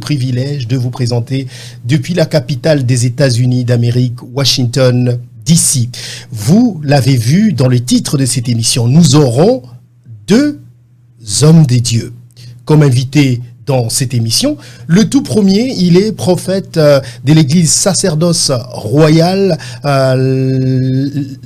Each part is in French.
Privilège de vous présenter depuis la capitale des États-Unis d'Amérique, Washington, D.C. Vous l'avez vu dans le titre de cette émission, nous aurons deux hommes des dieux comme invités dans cette émission. Le tout premier, il est prophète de l'église sacerdoce royale. Le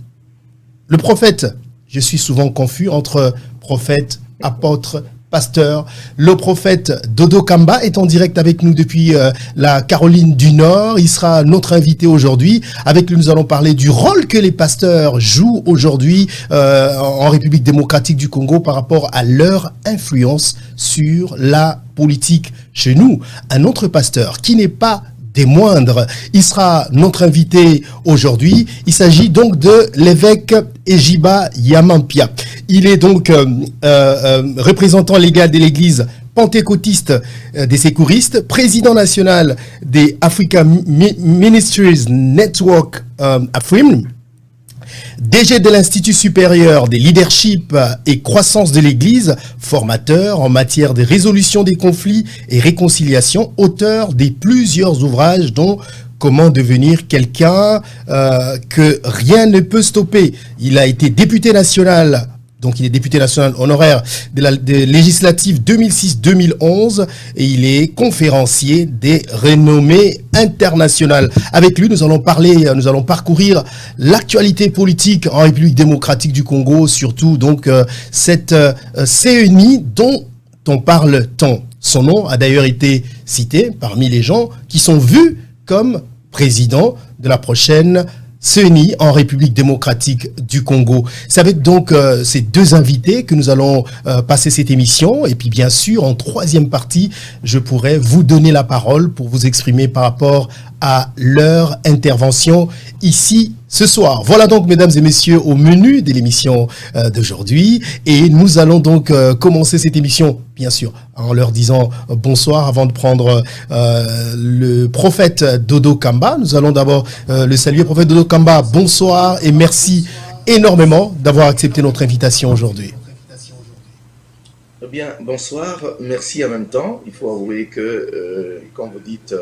prophète, je suis souvent confus entre prophète, apôtre, pasteur. Le prophète Dodo Kamba est en direct avec nous depuis la Caroline du Nord. Il sera notre invité aujourd'hui. Avec lui, nous allons parler du rôle que les pasteurs jouent aujourd'hui en République démocratique du Congo par rapport à leur influence sur la politique chez nous. Un autre pasteur qui n'est pas des moindres, il sera notre invité aujourd'hui. Il s'agit donc de l'évêque Ejiba Yamampia. Il est donc représentant légal de l'église pentecôtiste des sécouristes, président national des Africa Ministries Network AFRIM, DG de l'Institut supérieur des leadership et croissance de l'Église, formateur en matière de résolution des conflits et réconciliation, auteur de plusieurs ouvrages dont Comment devenir quelqu'un que rien ne peut stopper. Il a été député national. Donc, il est député national honoraire de la législative 2006-2011 et il est conférencier des renommées internationales. Avec lui, nous allons parcourir l'actualité politique en République démocratique du Congo, surtout donc cette CENI dont on parle tant. Son nom a d'ailleurs été cité parmi les gens qui sont vus comme président de la prochaine CENI en République démocratique du Congo. C'est avec donc ces deux invités que nous allons passer cette émission. Et puis bien sûr, en troisième partie, je pourrai vous donner la parole pour vous exprimer par rapport à leur intervention ici ce soir. Voilà donc, mesdames et messieurs, au menu de l'émission d'aujourd'hui. Et nous allons donc commencer cette émission, bien sûr, en leur disant bonsoir avant de prendre le prophète Dodo Kamba. Nous allons d'abord le saluer. Prophète Dodo Kamba, bonsoir et merci énormément d'avoir accepté notre invitation aujourd'hui. Eh bien, bonsoir, merci en même temps. Il faut avouer que, quand vous dites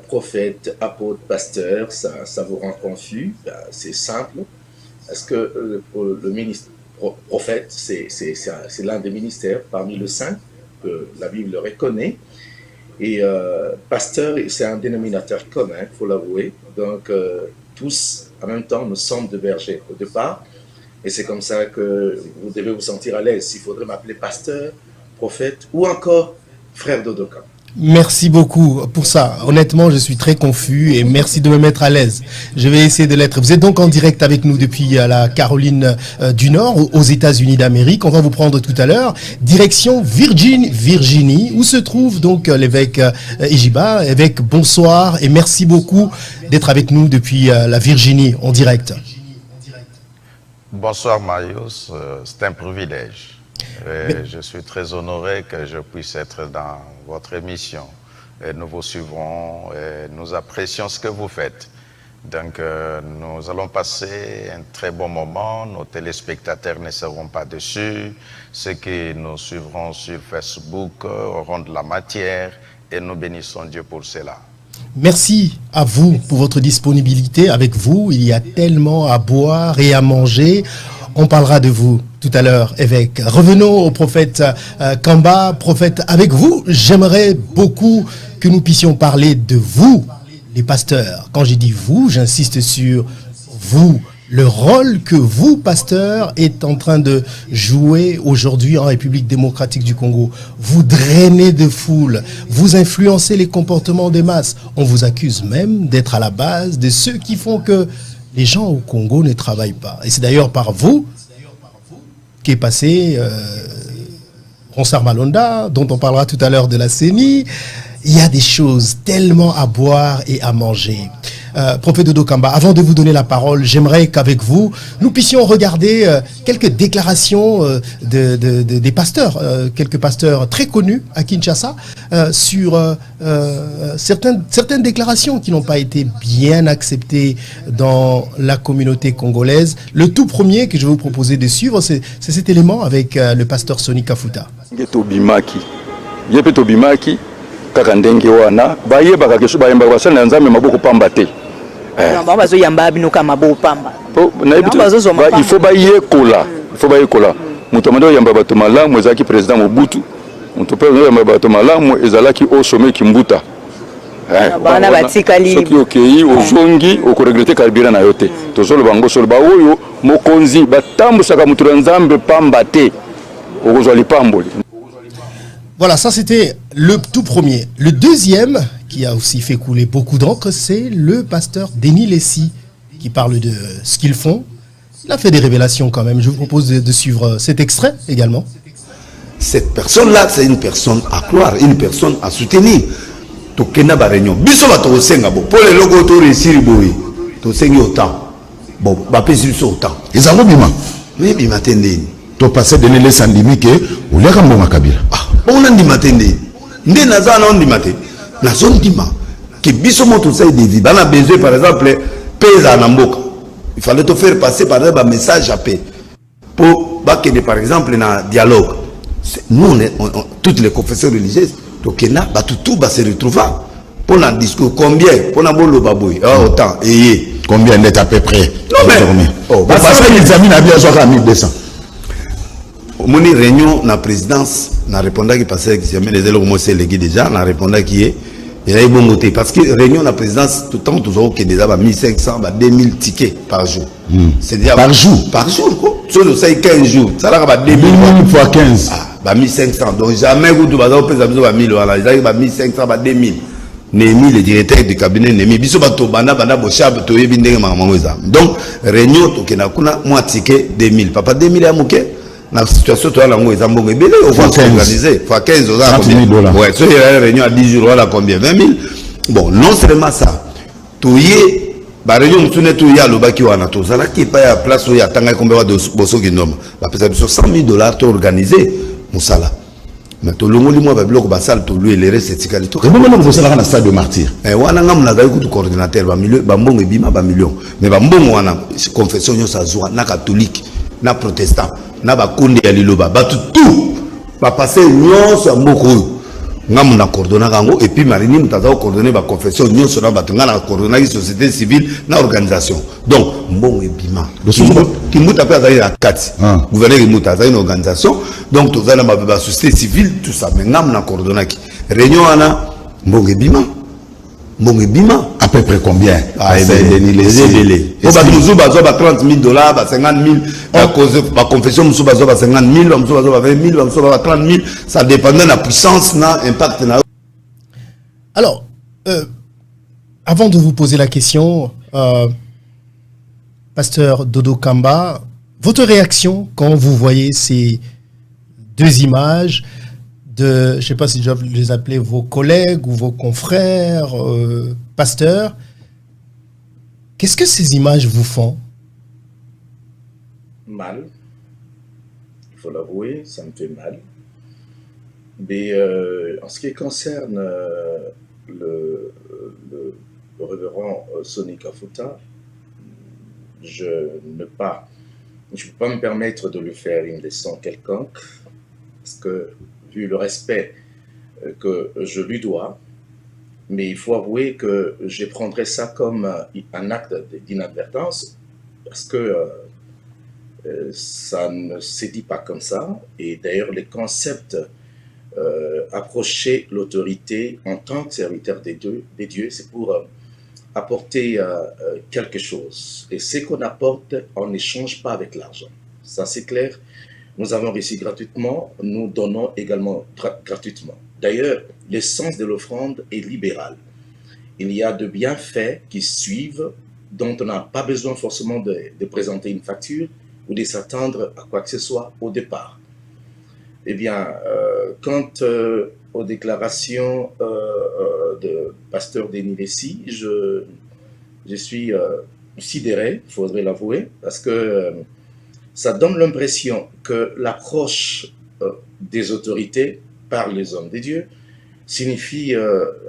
prophète, apôtre, pasteur, ça vous rend confus. C'est simple. Parce que le ministre prophète, c'est l'un des ministères parmi les 5 que la Bible reconnaît. Et pasteur, c'est un dénominateur commun, il faut l'avouer. Donc, tous, en même temps, nous sommes des bergers au départ. Et c'est comme ça que vous devez vous sentir à l'aise. Il faudrait m'appeler pasteur, prophète ou encore frère Dodo. Merci beaucoup pour ça. Honnêtement, je suis très confus et merci de me mettre à l'aise. Je vais essayer de l'être. Vous êtes donc en direct avec nous depuis la Caroline du Nord, aux États-Unis d'Amérique. On va vous prendre tout à l'heure. Direction Virginie, où se trouve donc l'évêque Ejiba. Évêque, bonsoir et merci beaucoup d'être avec nous depuis la Virginie en direct. Bonsoir Marius, c'est un privilège. Je suis très honoré que je puisse être dans votre émission. Et nous vous suivrons et nous apprécions ce que vous faites. Donc nous allons passer un très bon moment. Nos téléspectateurs ne seront pas déçus. Ceux qui nous suivront sur Facebook auront de la matière et nous bénissons Dieu pour cela. Merci à vous pour votre disponibilité. Avec vous, il y a tellement à boire et à manger. On parlera de vous tout à l'heure, évêque. Revenons au prophète Kamba. Prophète, avec vous, j'aimerais beaucoup que nous puissions parler de vous, les pasteurs. Quand je dis vous, j'insiste sur vous. Le rôle que vous, pasteurs, êtes en train de jouer aujourd'hui en République démocratique du Congo. Vous drainez de foules, vous influencez les comportements des masses. On vous accuse même d'être à la base de ceux qui font que les gens au Congo ne travaillent pas. Et c'est d'ailleurs par vous qu'est passé Ronsard Malonda, dont on parlera tout à l'heure de la CENI. Il y a des choses tellement à boire et à manger. Prophète Dodo Kamba, avant de vous donner la parole, j'aimerais qu'avec vous, nous puissions regarder quelques déclarations des pasteurs, quelques pasteurs très connus à Kinshasa, sur certaines déclarations qui n'ont pas été bien acceptées dans la communauté congolaise. Le tout premier que je vais vous proposer de suivre, c'est cet élément avec le pasteur Sonny Kafuta. kaka ndenge wana bayebaka kesu bayembaka basali na nzambe maboko pamba te il faut bayekola moto amandi oyamba bato malamu ezalaki président Mobutu moto mpe oyamba bato malamu ezalaki au sommet Kimbuta soki okei ozongi okoregrete carburant na yo te tozoloba ngo solo baoyo mokonzi batambusaka moto na nzambe pamba te okozwa lipamboli. Voilà, ça c'était le tout premier. Le deuxième, qui a aussi fait couler beaucoup d'encre, c'est le pasteur Denis Lessi, qui parle de ce qu'ils font. Il a fait des révélations quand même. Je vous propose de suivre cet extrait également. Cette personne-là, c'est une personne à croire, une personne à soutenir. Tokena ba réunion. Biso ba to senga bo. Pour les logos to réussir boy. To sengi autant. Bon, ba pesi so autant. Ils ont bima. Oui, bima tendeni. To passer de les sandimi que ou les kambo makabila. Ah, on a dit matende. Ndé naza na on dit maté. Na zone dima. Que biso mo to say de vie. Bana besoin par exemple pesa na mboka. Il fallait te faire passer par un message à paix. Pour que par exemple na dialogue. Nous toutes les confessions religieuses tokena ba tout ba se retrouver pour un discours combien pour na bolo baboy autant et combien net à peu près non mais oh parce que les amis na bien soit 1200 moni réunion na présidence na répondant qui passait qui jamais les élèves moi c'est légui déjà na répondant qui est il a bon moté parce que réunion na présidence tout temps toujours que déjà 1500 2000 tickets par jour c'est déjà par jour sur le 15 jours ça là 2000 fois 15 ba 1500 donc jamais vous devez pesa biso ba 1000 voilà ils ba 1500 ba 2000 Némi le directeur du cabinet Némi biso ba to bana bochab to yebi ndenge mamango eza donc réunion to kena kuna moi ticket 2000 papa 2000 ya moke na situation to la ngo eza mbongo ebele on va s'organiser fois 15 dollars combien ouais so il y a réunion à 10 jours voilà combien 20 000 bon non seulement ça to yé ba réunion mutune to ya lobaki wana to zala ki pa ya place où ya tanga combien de boso kinoma ba pesa biso 100 000 dollars to organiser Moussala. Mais tout le monde dit moi va bloquer basal tout lui les recettes qualité. Et moi non vous allez dans stade de martyr. Eh wana ngam na gaï coordinateur ba milieu ba mbongo bima ba million. Mais ba mbongo wana confession yo sa joie na catholique na protestant na ba konde ya liloba ba tout ba passer nyonso mboko ngam na coordonner kango et puis marini mutaza coordonner ba confession nyonso na batunga na coordonner société civile na organisation. Donc mbongo bima. Kimbuta pe azali na kati gouverneur Kimbuta azali une organisation donc tous allons ba société civile tout ça mais ngam na coordonner ki réunion ana mbongo bima à peu près combien c'est Denis les on va nous bazo ba 30 000 dollars ba 50 000 à cause ba confession musu bazo ba 50 000 musu bazo ba 20 000 musu ba 30 000 ça dépend de la puissance na impact na. Alors avant de vous poser la question Pasteur Dodo Kamba, votre réaction quand vous voyez ces deux images de, je ne sais pas si je dois les appeler vos collègues ou vos confrères, pasteurs, qu'est-ce que ces images vous font? Mal, il faut l'avouer, ça me fait mal. Mais en ce qui concerne le révérend Sonny Kafuta, je ne peux pas me permettre de lui faire une leçon quelconque, parce que vu le respect que je lui dois, mais il faut avouer que je prendrais ça comme un acte d'inadvertance, parce que ça ne se dit pas comme ça, et d'ailleurs les concepts approcher l'autorité en tant que serviteur des dieux, c'est pour apporter quelque chose. Et ce qu'on apporte, on n'échange pas avec l'argent. Ça, c'est clair. Nous avons reçu gratuitement, nous donnons également gratuitement. D'ailleurs, l'essence de l'offrande est libérale. Il y a de bienfaits qui suivent, dont on n'a pas besoin forcément de présenter une facture ou de s'attendre à quoi que ce soit au départ. Eh bien, quant aux déclarations de pasteur Denis Lessi, je suis sidéré, il faudrait l'avouer, parce que ça donne l'impression que l'approche des autorités par les hommes de Dieu signifie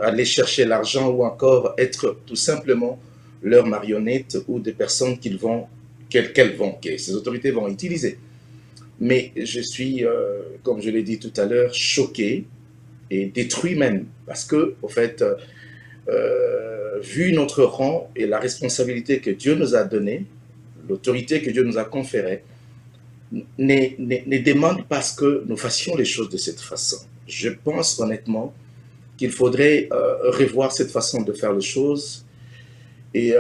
aller chercher l'argent ou encore être tout simplement leurs marionnettes ou des personnes que ces autorités vont utiliser. Mais je suis, comme je l'ai dit tout à l'heure, choqué et détruit même. Parce que, au fait, vu notre rang et la responsabilité que Dieu nous a donnée, l'autorité que Dieu nous a conférée, ne demande pas que nous fassions les choses de cette façon. Je pense honnêtement qu'il faudrait revoir cette façon de faire les choses. Et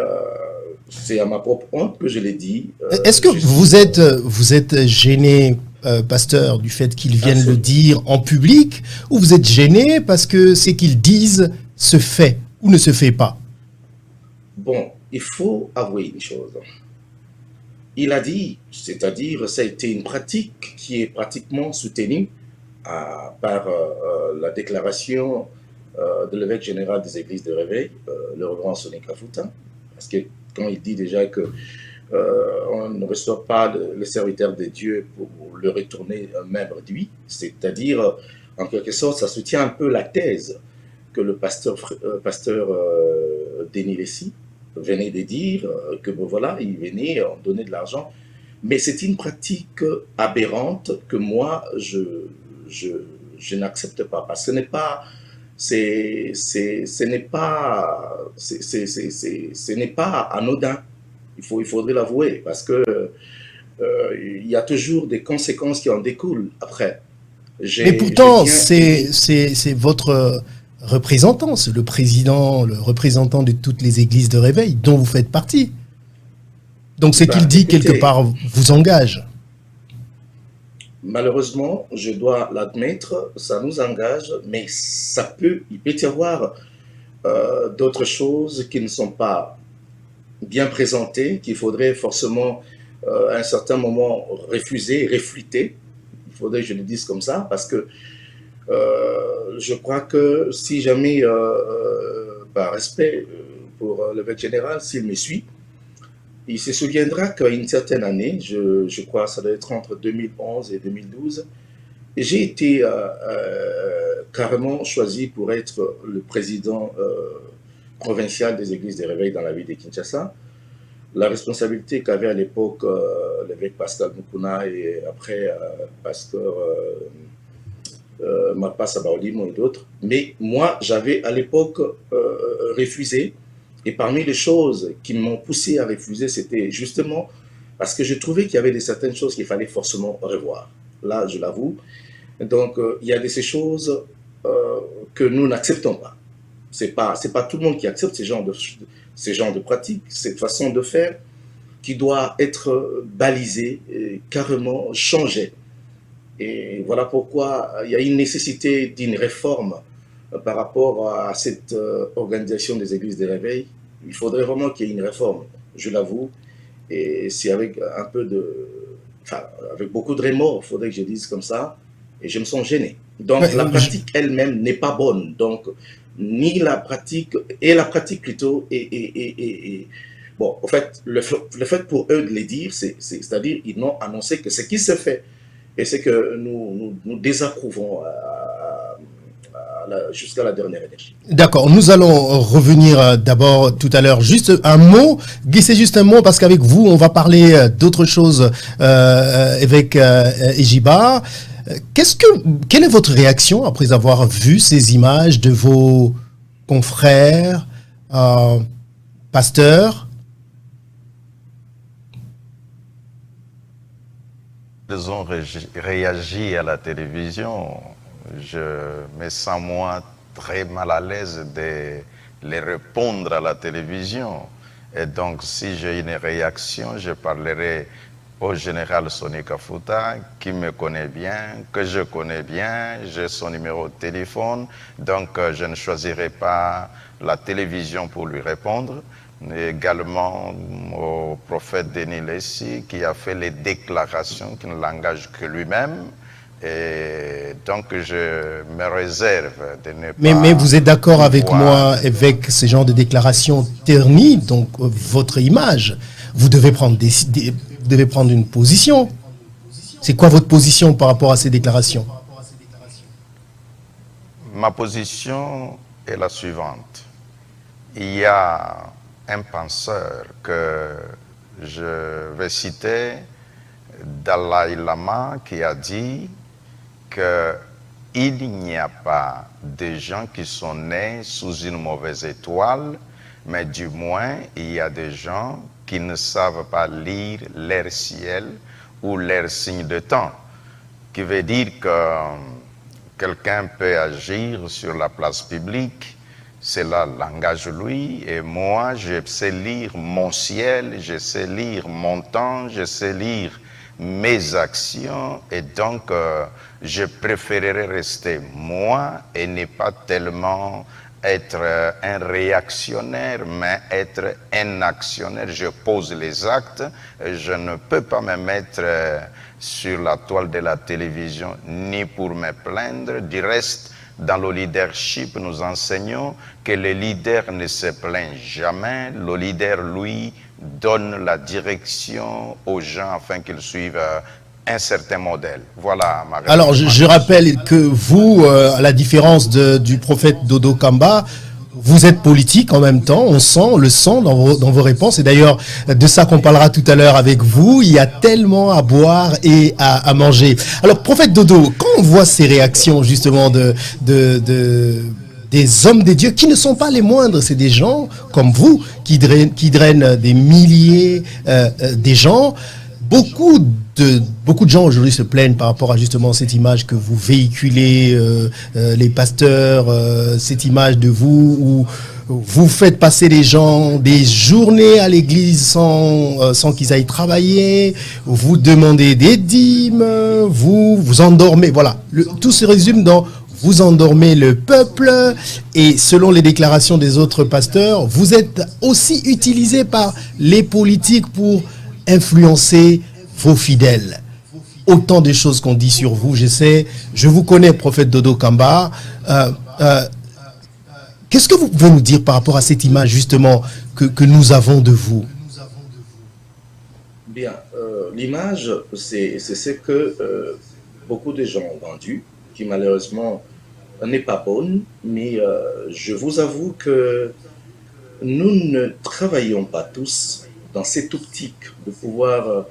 c'est à ma propre honte que je l'ai dit. Est-ce que vous êtes gêné, pasteur, du fait qu'ils viennent le dire en public, ou vous êtes gêné parce que ce qu'ils disent se fait ou ne se fait pas? Bon, il faut avouer une chose. Il a dit, c'est-à-dire, ça a été une pratique qui est pratiquement soutenue par la déclaration de l'évêque général des églises de réveil, le révérend Sonny Kafuta, parce que quand il dit déjà que on ne reçoit pas le serviteur de Dieu pour le retourner main réduit, c'est-à-dire, en quelque sorte, ça soutient un peu la thèse que le pasteur Denis Lessi venait de dire, que bon, voilà, il venait en donner de l'argent, mais c'est une pratique aberrante que moi, je n'accepte pas, parce que ce n'est pas... ce n'est pas anodin. Il faudrait l'avouer, parce que il y a toujours des conséquences qui en découlent après. Mais pourtant, c'est votre représentant, c'est le président, le représentant de toutes les églises de réveil dont vous faites partie. Donc ce qu'il dit quelque part vous engage. Malheureusement, je dois l'admettre, ça nous engage, mais il peut y avoir d'autres choses qui ne sont pas bien présentées, qu'il faudrait forcément à un certain moment refuser, réfuter. Il faudrait que je le dise comme ça, parce que je crois que si jamais, par respect pour l'évêque général, s'il me suit, il se souviendra qu'à une certaine année, je crois que ça doit être entre 2011 et 2012, j'ai été carrément choisi pour être le président provincial des églises des réveils dans la ville de Kinshasa. La responsabilité qu'avait à l'époque l'évêque Pascal Mukuna et après pasteur Mapa Sabaolimo et d'autres. Mais moi, j'avais à l'époque refusé. Et parmi les choses qui m'ont poussé à refuser, c'était justement parce que je trouvais qu'il y avait certaines choses qu'il fallait forcément revoir. Là, je l'avoue. Donc, il y a de ces choses que nous n'acceptons pas. C'est pas tout le monde qui accepte ces genres de pratiques, cette façon de faire qui doit être balisée, et carrément changée. Et voilà pourquoi il y a une nécessité d'une réforme par rapport à cette organisation des églises de réveil. Il faudrait vraiment qu'il y ait une réforme, je l'avoue. Et c'est avec un peu avec beaucoup de remords, il faudrait que je dise comme ça. Et je me sens gêné. Donc la pratique elle-même n'est pas bonne. Donc ni la pratique, et la pratique plutôt, bon, en fait, le fait pour eux de les dire, c'est-à-dire ils n'ont annoncé que ce qui se fait, et c'est que nous désapprouvons jusqu'à la dernière énergie. D'accord, nous allons revenir d'abord tout à l'heure. Juste un mot, glissez juste un mot, parce qu'avec vous, on va parler d'autre chose avec Ejiba. Quelle est votre réaction après avoir vu ces images de vos confrères, pasteurs? Ils ont réagi à la télévision. Je me sens moi très mal à l'aise de les répondre à la télévision. Et donc, si j'ai une réaction, je parlerai au général Sonny Kafuta, qui me connaît bien, que je connais bien, j'ai son numéro de téléphone, donc je ne choisirai pas la télévision pour lui répondre. Mais également au prophète Denis Lessi, qui a fait les déclarations qui ne l'engagent que lui-même. Et donc je me réserve de ne pas... Mais vous êtes d'accord avec moi, avec ce genre de déclarations ternies, donc votre image, vous devez prendre vous devez prendre une position. C'est quoi votre position par rapport à ces déclarations? Ma position est la suivante. Il y a un penseur que je vais citer, Dalai Lama, qui a dit que il n'y a pas de gens qui sont nés sous une mauvaise étoile, mais du moins, il y a des gens qui ne savent pas lire leur ciel ou leur signe de temps, qui veut dire que quelqu'un peut agir sur la place publique, cela l'engage lui, et moi, je sais lire mon ciel, je sais lire mon temps, je sais lire mes actions, et donc je préférerais rester moi et ne pas tellement être un réactionnaire, mais être un actionnaire. Je pose les actes, je ne peux pas me mettre sur la toile de la télévision ni pour me plaindre. Du reste, dans le leadership, nous enseignons que le leader ne se plaint jamais. Le leader, lui, donne la direction aux gens afin qu'ils suivent un certain modèle. Voilà ma réponse. Alors, je rappelle que vous, à la différence du prophète Dodo Kamba, vous êtes politique en même temps, on le sent dans vos réponses. Et d'ailleurs, de ça qu'on parlera tout à l'heure avec vous, il y a tellement à boire et à manger. Alors, prophète Dodo, quand on voit ces réactions justement des hommes des dieux qui ne sont pas les moindres, c'est des gens comme vous qui drainent des milliers des gens. Beaucoup de gens aujourd'hui se plaignent par rapport à justement cette image que vous véhiculez, les pasteurs, cette image de vous où vous faites passer les gens des journées à l'église sans qu'ils aillent travailler, vous demandez des dîmes, vous endormez, voilà, tout se résume dans vous endormez le peuple, et selon les déclarations des autres pasteurs, vous êtes aussi utilisé par les politiques pour influencer vos fidèles. Autant de choses qu'on dit sur vous, je vous connais, prophète Dodo Kamba. Qu'est-ce que vous pouvez nous dire par rapport à cette image justement que nous avons de vous? Bien, l'image, c'est ce que beaucoup de gens ont vendu, qui malheureusement n'est pas bonne, mais je vous avoue que nous ne travaillons pas tous dans cette optique de pouvoir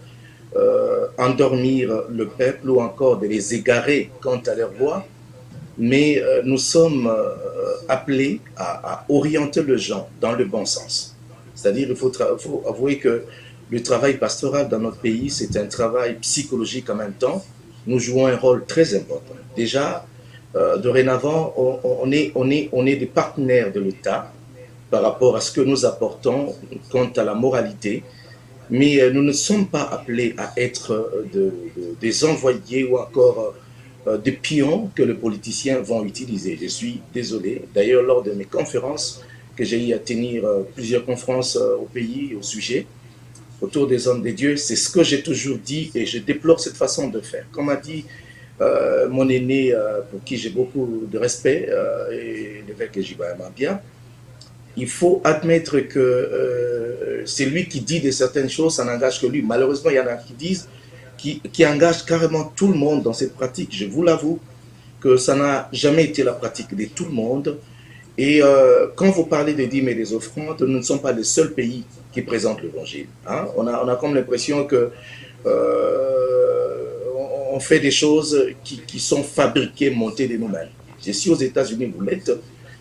endormir le peuple ou encore de les égarer quant à leur voix, mais nous sommes appelés à orienter les gens dans le bon sens. C'est-à-dire qu'il faut avouer que le travail pastoral dans notre pays, c'est un travail psychologique en même temps. Nous jouons un rôle très important. Déjà, dorénavant, on est des partenaires de l'État par rapport à ce que nous apportons quant à la moralité, mais nous ne sommes pas appelés à être des envoyés ou encore des pions que les politiciens vont utiliser. Je suis désolé. D'ailleurs, lors de mes conférences, que j'ai eu à tenir plusieurs conférences au pays au sujet, autour des hommes des dieux, c'est ce que j'ai toujours dit et je déplore cette façon de faire. Comme a dit mon aîné, pour qui j'ai beaucoup de respect, et l'évêque Jiba Mabia, il faut admettre que c'est lui qui dit de certaines choses, ça n'engage que lui. Malheureusement, il y en a qui disent, qui engagent carrément tout le monde dans cette pratique. Je vous l'avoue que ça n'a jamais été la pratique de tout le monde. Et quand vous parlez des dîmes et des offrandes, nous ne sommes pas les seuls pays qui présentent l'évangile. Hein? On a comme l'impression que on fait des choses qui sont fabriquées, montées de nous-mêmes. Je suis aux États-Unis, vous l'êtes.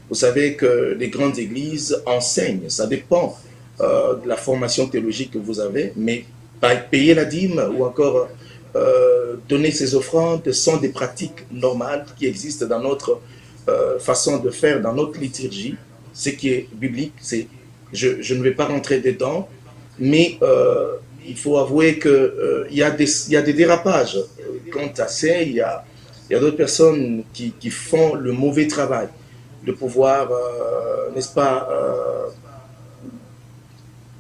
Vous savez que les grandes églises enseignent, ça dépend de la formation théologique que vous avez, mais payer la dîme ou encore donner ses offrandes sont des pratiques normales qui existent dans notre façon de faire, dans notre liturgie. Ce qui est biblique, je ne vais pas rentrer dedans, mais il faut avouer qu'il y a des dérapages. Quant à ça, il y a d'autres personnes qui font le mauvais travail de pouvoir, n'est-ce pas,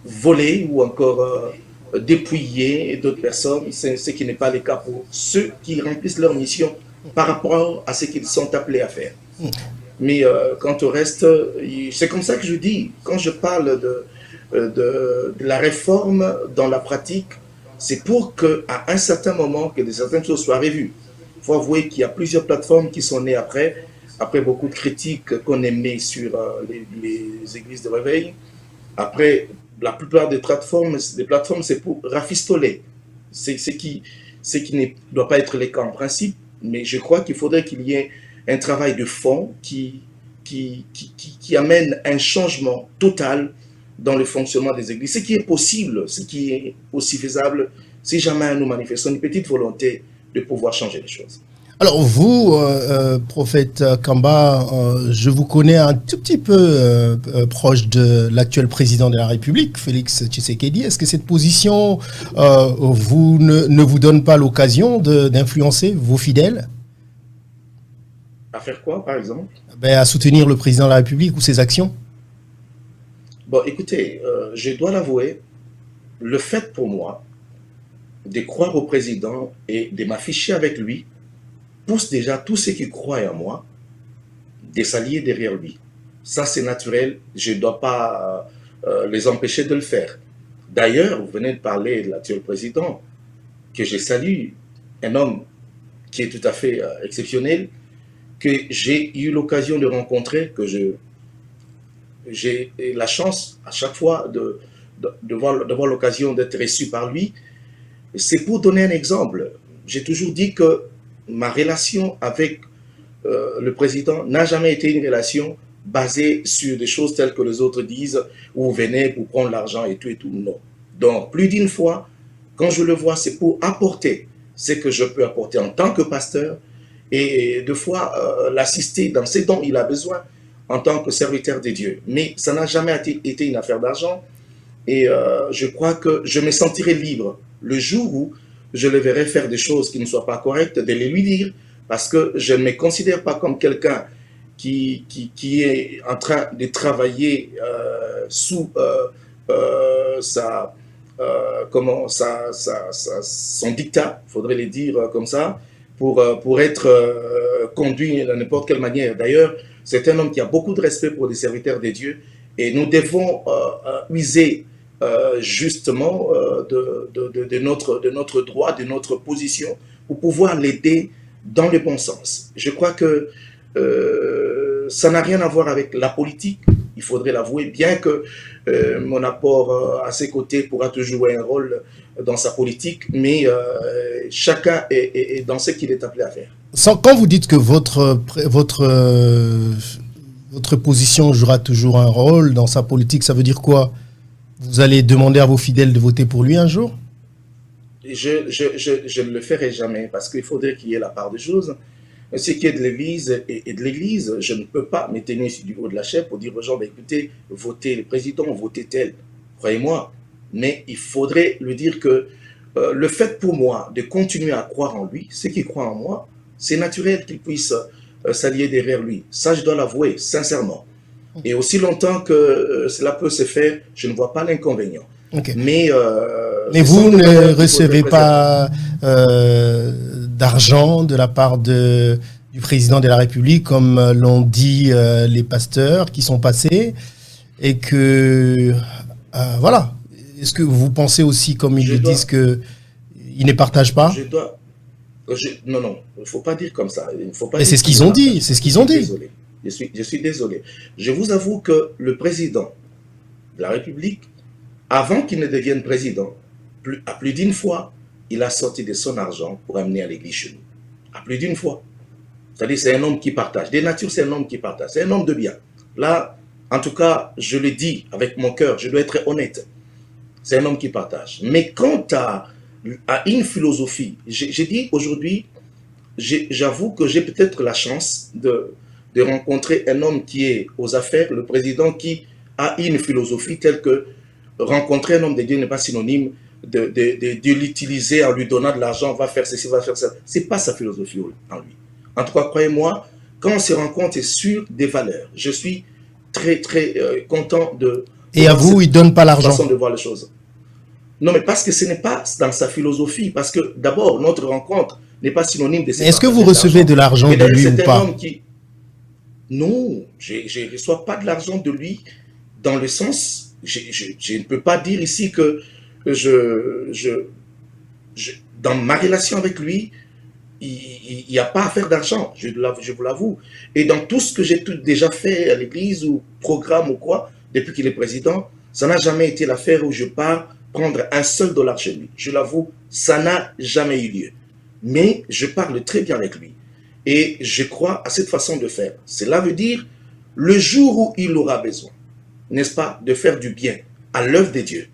voler ou encore dépouiller d'autres personnes, ce qui n'est pas le cas pour ceux qui remplissent leur mission par rapport à ce qu'ils sont appelés à faire. Mais quant au reste, c'est comme ça que je dis, quand je parle de la réforme dans la pratique, c'est pour qu'à un certain moment, que certaines choses soient revues. Il faut avouer qu'il y a plusieurs plateformes qui sont nées après beaucoup de critiques qu'on émet sur les églises de réveil. Après, la plupart des plateformes, c'est pour rafistoler. C'est ce qui ne doit pas être le cas en principe, mais je crois qu'il faudrait qu'il y ait un travail de fond qui amène un changement total dans le fonctionnement des églises. Ce qui est possible, ce qui est aussi faisable, si jamais nous manifestons une petite volonté de pouvoir changer les choses. Alors vous, prophète Kamba, je vous connais un tout petit peu proche de l'actuel président de la République, Félix Tshisekedi. Est-ce que cette position ne vous donne pas l'occasion d'influencer vos fidèles? À faire quoi, par exemple? À soutenir le président de la République ou ses actions? Bon, écoutez, je dois l'avouer, le fait pour moi de croire au président et de m'afficher avec lui pousse déjà tous ceux qui croient en moi de s'allier derrière lui. Ça, c'est naturel, je ne dois pas les empêcher de le faire. D'ailleurs, vous venez de parler de l'actuel président, que je salue, un homme qui est tout à fait exceptionnel, que j'ai eu l'occasion de rencontrer, que j'ai la chance à chaque fois de voir l'occasion d'être reçu par lui. C'est pour donner un exemple. J'ai toujours dit que ma relation avec le président n'a jamais été une relation basée sur des choses telles que les autres disent, où vous venez pour prendre l'argent et tout, non. Donc, plus d'une fois, quand je le vois, c'est pour apporter ce que je peux apporter en tant que pasteur et deux fois l'assister dans ce dont il a besoin en tant que serviteur de Dieu. Mais ça n'a jamais été une affaire d'argent et je crois que je me sentirai libre le jour où je le verrai faire des choses qui ne soient pas correctes, de les lui dire, parce que je ne me considère pas comme quelqu'un qui est en train de travailler sous son dictat, il faudrait le dire comme ça, pour être conduit de n'importe quelle manière. D'ailleurs, c'est un homme qui a beaucoup de respect pour les serviteurs de Dieu et nous devons user justement de notre droit, de notre position pour pouvoir l'aider dans le bon sens. Je crois que ça n'a rien à voir avec la politique, il faudrait l'avouer, bien que mon apport à ses côtés pourra toujours jouer un rôle dans sa politique, mais chacun est dans ce qu'il est appelé à faire. Quand vous dites que votre position jouera toujours un rôle dans sa politique, ça veut dire quoi? Vous allez demander à vos fidèles de voter pour lui un jour? Je ne le ferai jamais, parce qu'il faudrait qu'il y ait la part des choses. Ce qui est de l'Église et de l'Église, je ne peux pas me tenir du haut de la chaise pour dire aux gens, écoutez, votez le président, votez tel. Croyez-moi. Mais il faudrait lui dire que le fait pour moi de continuer à croire en lui, ceux qui croient en moi, c'est naturel qu'ils puissent s'allier derrière lui. Ça, je dois l'avouer, sincèrement. Et aussi longtemps que cela peut se faire, je ne vois pas l'inconvénient. Okay. Mais vous ne recevez pas d'argent de la part du président de la République, comme l'ont dit les pasteurs qui sont passés, et que voilà. Est-ce que vous pensez aussi, comme ils le disent, qu'ils ne partagent pas? Non, il ne faut pas dire comme ça. Mais c'est ce qu'ils ont dit. C'est ce qu'ils ont dit. Désolé. Je suis désolé. Je vous avoue que le président de la République, avant qu'il ne devienne président, à plus d'une fois, il a sorti de son argent pour amener à l'église chez nous. À plus d'une fois. C'est-à-dire, c'est un homme qui partage. De nature, c'est un homme qui partage. C'est un homme de bien. Là, en tout cas, je le dis avec mon cœur, je dois être honnête. C'est un homme qui partage. Mais quant à une philosophie, j'ai dit aujourd'hui, j'avoue que j'ai peut-être la chance de rencontrer un homme qui est aux affaires, le président qui a une philosophie telle que rencontrer un homme de Dieu n'est pas synonyme de l'utiliser en lui donnant de l'argent, va faire ceci, va faire ça. Ce n'est pas sa philosophie en lui. En tout cas, croyez-moi, quand on se rencontre, c'est sur des valeurs. Je suis très, très content de... Et à vous, il ne donne pas l'argent. Façon de voir les choses. Non, mais parce que ce n'est pas dans sa philosophie. Parce que d'abord, notre rencontre n'est pas synonyme de... Est-ce que vous recevez de l'argent de lui ou pas? Non, je ne reçois pas de l'argent de lui dans le sens... Je ne peux pas dire ici que dans ma relation avec lui, il n'y a pas à faire d'argent, je vous l'avoue. Et dans tout ce que j'ai déjà fait à l'église ou programme ou quoi, depuis qu'il est président, ça n'a jamais été l'affaire où je pars prendre un seul dollar chez lui. Je l'avoue, ça n'a jamais eu lieu. Mais je parle très bien avec lui. Et je crois à cette façon de faire. Cela veut dire, le jour où il aura besoin, n'est-ce pas, de faire du bien à l'œuvre de Dieu,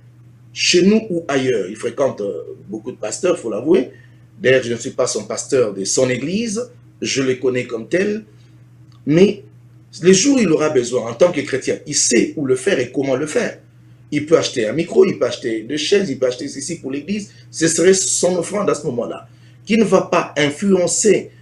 chez nous ou ailleurs. Il fréquente beaucoup de pasteurs, il faut l'avouer. D'ailleurs, je ne suis pas son pasteur de son église, je le connais comme tel. Mais les jours où il aura besoin, en tant que chrétien, il sait où le faire et comment le faire. Il peut acheter un micro, il peut acheter deux chaises, il peut acheter ceci pour l'église. Ce serait son offrande à ce moment-là, qui ne va pas influencer,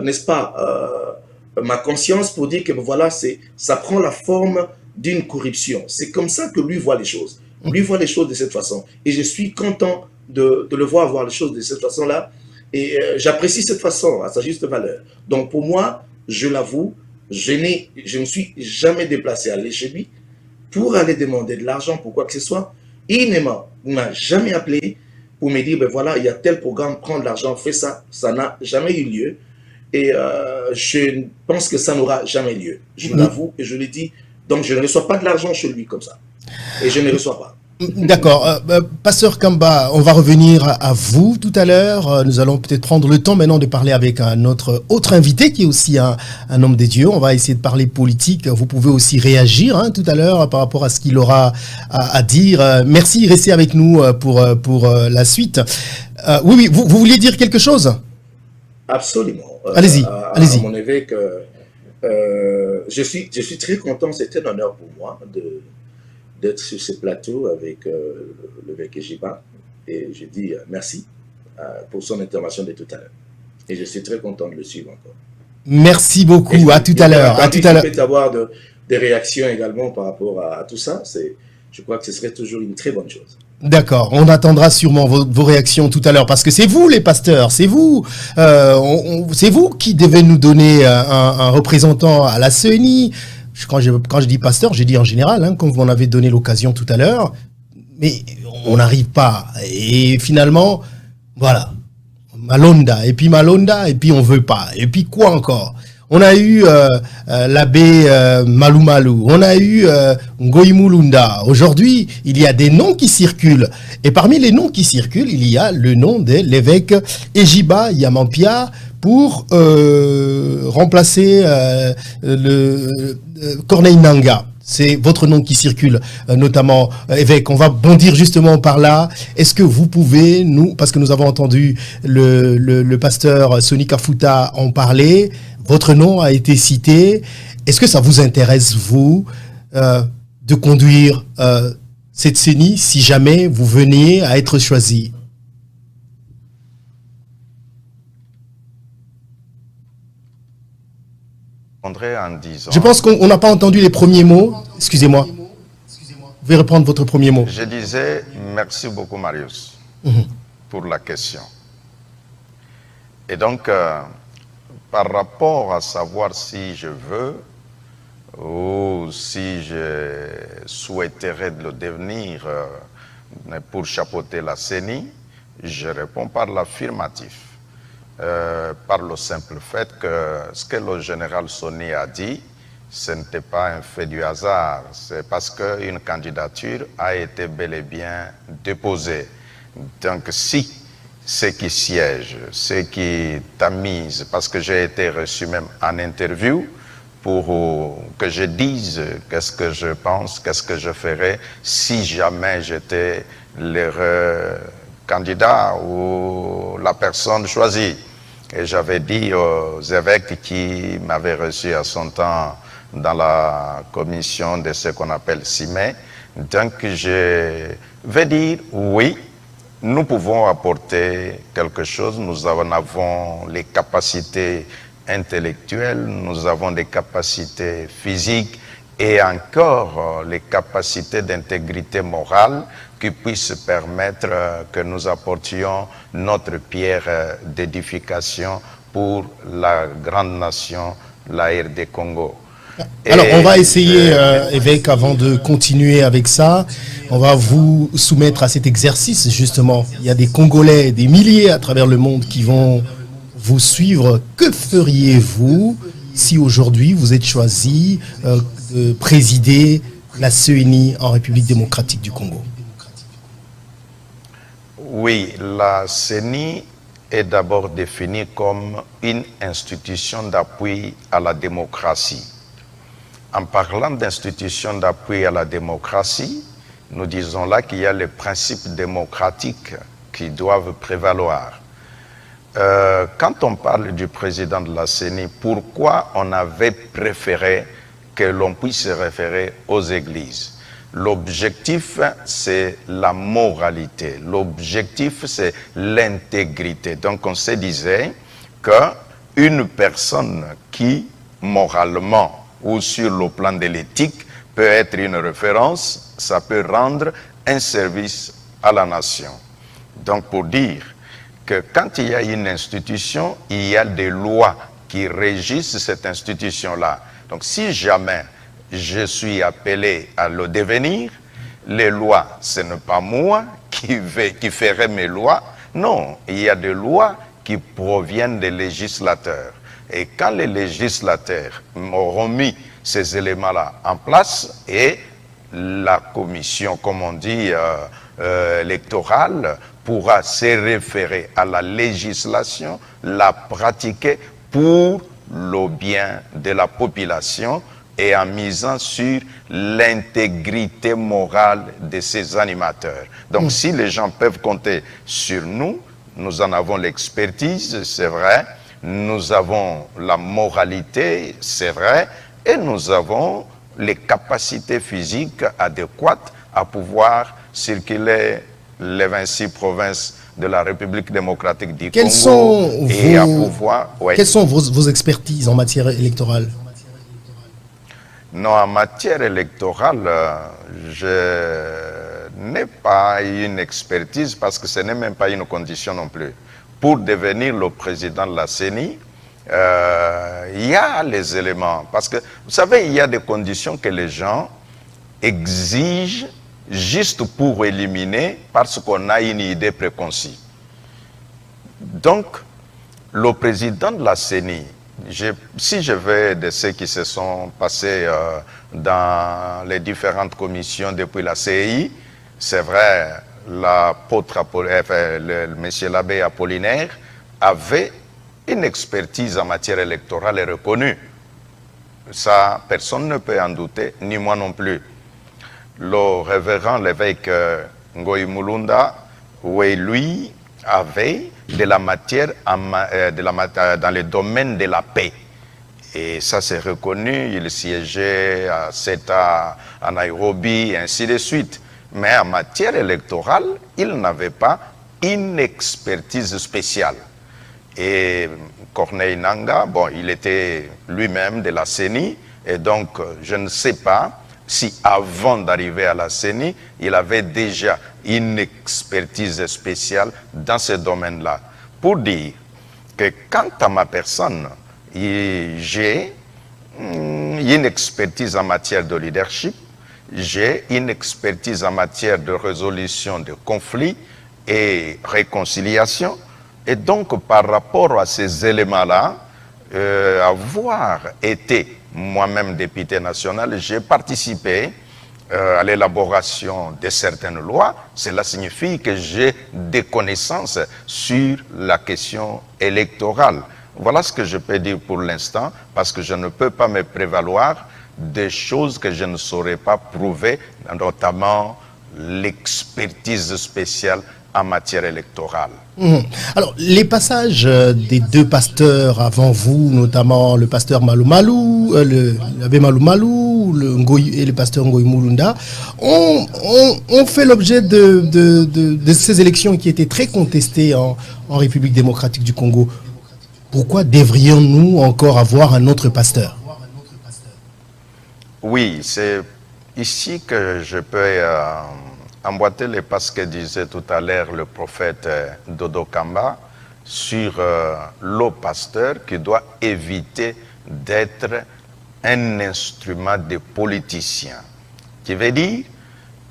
n'est-ce pas, ma conscience pour dire que voilà, ça prend la forme d'une corruption. C'est comme ça que lui voit les choses. Lui voit les choses de cette façon. Et je suis content de le voir les choses de cette façon-là. Et j'apprécie cette façon à sa juste valeur. Donc pour moi, je l'avoue, je ne me suis jamais déplacé à aller chez lui pour aller demander de l'argent pour quoi que ce soit. Il ne m'a jamais appelé pour me dire, ben voilà, il y a tel programme, prends de l'argent, fais ça. Ça n'a jamais eu lieu. Et je pense que ça n'aura jamais lieu. Je l'avoue et je le dis. Donc je ne reçois pas de l'argent chez lui comme ça. Et je ne reçois pas. D'accord. Pasteur Kamba, on va revenir à vous tout à l'heure. Nous allons peut-être prendre le temps maintenant de parler avec un autre invité qui est aussi un homme des dieux. On va essayer de parler politique. Vous pouvez aussi réagir tout à l'heure par rapport à ce qu'il aura à dire. Merci, restez avec nous pour la suite. Oui, vous vouliez dire quelque chose? Absolument. Allez-y, allez-y. Mon évêque, je suis très content. C'était un honneur pour moi d'être sur ce plateau avec l'évêque Ejiba. Et je dis merci pour son intervention de tout à l'heure. Et je suis très content de le suivre encore. Merci beaucoup. À tout à l'heure. À tout à l'heure. Peut avoir des réactions également par rapport à tout ça. Je crois que ce serait toujours une très bonne chose. D'accord, on attendra sûrement vos réactions tout à l'heure parce que c'est vous les pasteurs, c'est vous qui devez nous donner un représentant à la CENI. Quand je dis pasteur, je dis en général, comme vous en avez donné l'occasion tout à l'heure, mais on n'arrive pas. Et finalement, voilà, Malonda, et puis on veut pas, et puis quoi encore? On a eu l'abbé Malumalu, on a eu Ngoïmoulunda. Aujourd'hui, il y a des noms qui circulent. Et parmi les noms qui circulent, il y a le nom de l'évêque Ejiba Yamampia pour remplacer Corneille Nangaa. C'est votre nom qui circule, notamment, évêque. On va bondir justement par là. Est-ce que vous pouvez parce que nous avons entendu le pasteur Sonny Kafuta en parler, votre nom a été cité. Est-ce que ça vous intéresse, vous, de conduire cette CENI si jamais vous veniez à être choisi? André, en disant... Je pense qu'on n'a pas entendu les premiers mots. Excusez-moi. Vous pouvez reprendre votre premier mot. Je disais merci beaucoup, Marius, pour la question. Et donc, par rapport à savoir si je veux ou si je souhaiterais le devenir pour chapeauter la CENI, je réponds par l'affirmatif. Par le simple fait que ce que le général Sonny a dit, ce n'était pas un fait du hasard, c'est parce qu'une candidature a été bel et bien déposée. Donc si ceux qui siègent, ceux qui tamisent, parce que j'ai été reçu même en interview pour que je dise qu'est-ce que je pense, qu'est-ce que je ferais si jamais j'étais le candidat ou la personne choisie. Et j'avais dit aux évêques qui m'avaient reçu à son temps dans la commission de ce qu'on appelle CIME, donc je vais dire oui, nous pouvons apporter quelque chose, nous avons les capacités intellectuelles, nous avons des capacités physiques et encore les capacités d'intégrité morale qui puissent permettre que nous apportions notre pierre d'édification pour la grande nation, la RD Congo. Alors, on va essayer, évêque, avant de continuer avec ça, on va vous soumettre à cet exercice, justement. Il y a des Congolais, des milliers à travers le monde qui vont vous suivre. Que feriez-vous si aujourd'hui vous êtes choisi de présider la CENI en République démocratique du Congo? Oui, la CENI est d'abord définie comme une institution d'appui à la démocratie. En parlant d'institution d'appui à la démocratie, nous disons là qu'il y a les principes démocratiques qui doivent prévaloir. Quand on parle du président de la CENI, pourquoi on avait préféré que l'on puisse se référer aux églises? L'objectif, c'est la moralité. L'objectif, c'est l'intégrité. Donc, on se disait qu'une personne qui, moralement ou sur le plan de l'éthique, peut être une référence, ça peut rendre un service à la nation. Donc, pour dire que quand il y a une institution, il y a des lois qui régissent cette institution-là. Donc, si jamais je suis appelé à le devenir, les lois, ce n'est pas moi qui ferai mes lois. Non, il y a des lois qui proviennent des législateurs. Et quand les législateurs auront mis ces éléments-là en place, et la commission, comme on dit, électorale, pourra se référer à la législation, la pratiquer pour le bien de la population, et en misant sur l'intégrité morale de ces animateurs. Donc si les gens peuvent compter sur nous, nous en avons l'expertise, c'est vrai, nous avons la moralité, c'est vrai, et nous avons les capacités physiques adéquates à pouvoir circuler les 26 provinces de la République démocratique du Congo et à pouvoir... Ouais. Quelles sont vos expertises en matière électorale? Non, en matière électorale, je n'ai pas une expertise parce que ce n'est même pas une condition non plus. Pour devenir le président de la CENI, il y a les éléments. Parce que, vous savez, il y a des conditions que les gens exigent juste pour éliminer parce qu'on a une idée préconçue. Donc, le président de la CENI, si je vais de ceux qui se sont passés dans les différentes commissions depuis la CEI, c'est vrai, monsieur l'abbé Apollinaire avait une expertise en matière électorale et reconnue. Ça, personne ne peut en douter, ni moi non plus. Le révérend l'évêque Ngoï Mulunda, oui, lui, avait de la matière dans le domaine de la paix. Et ça c'est reconnu, il siégeait à CETA, à Nairobi, et ainsi de suite. Mais en matière électorale, il n'avait pas une expertise spéciale. Et Corneille Nanga, bon, il était lui-même de la CENI, et donc je ne sais pas si avant d'arriver à la CENI, il avait déjà une expertise spéciale dans ce domaine-là. Pour dire que quant à ma personne, j'ai une expertise en matière de leadership, j'ai une expertise en matière de résolution de conflits et réconciliation. Et donc, par rapport à ces éléments-là, avoir été moi-même député national, j'ai participé à l'élaboration de certaines lois. Cela signifie que j'ai des connaissances sur la question électorale. Voilà ce que je peux dire pour l'instant, parce que je ne peux pas me prévaloir des choses que je ne saurais pas prouver, notamment l'expertise spéciale en matière électorale. Alors, les passages des deux pasteurs avant vous, notamment le pasteur Malou Malou, l'abbé Malou Malou, et le pasteur Ngoï Mulunda, ont fait l'objet de ces élections qui étaient très contestées en République démocratique du Congo. Pourquoi devrions-nous encore avoir un autre pasteur? Oui, c'est ici que je peux emboîter les pas que disait tout à l'heure le prophète Dodo Kamba sur le pasteur qui doit éviter d'être un instrument de politicien. Qui veut dire,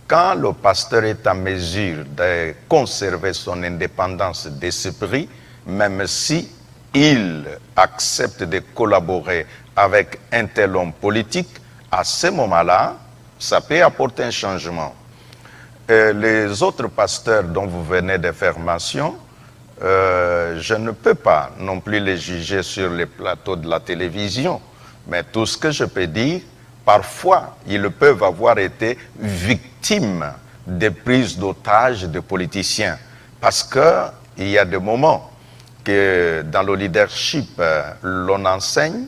quand le pasteur est en mesure de conserver son indépendance d'esprit, même si il accepte de collaborer avec un tel homme politique, à ce moment-là, ça peut apporter un changement. Les autres pasteurs dont vous venez de faire mention, je ne peux pas non plus les juger sur les plateaux de la télévision, mais tout ce que je peux dire, parfois, ils peuvent avoir été victimes des prises d'otages de politiciens. Parce qu'il y a des moments que dans le leadership, l'on enseigne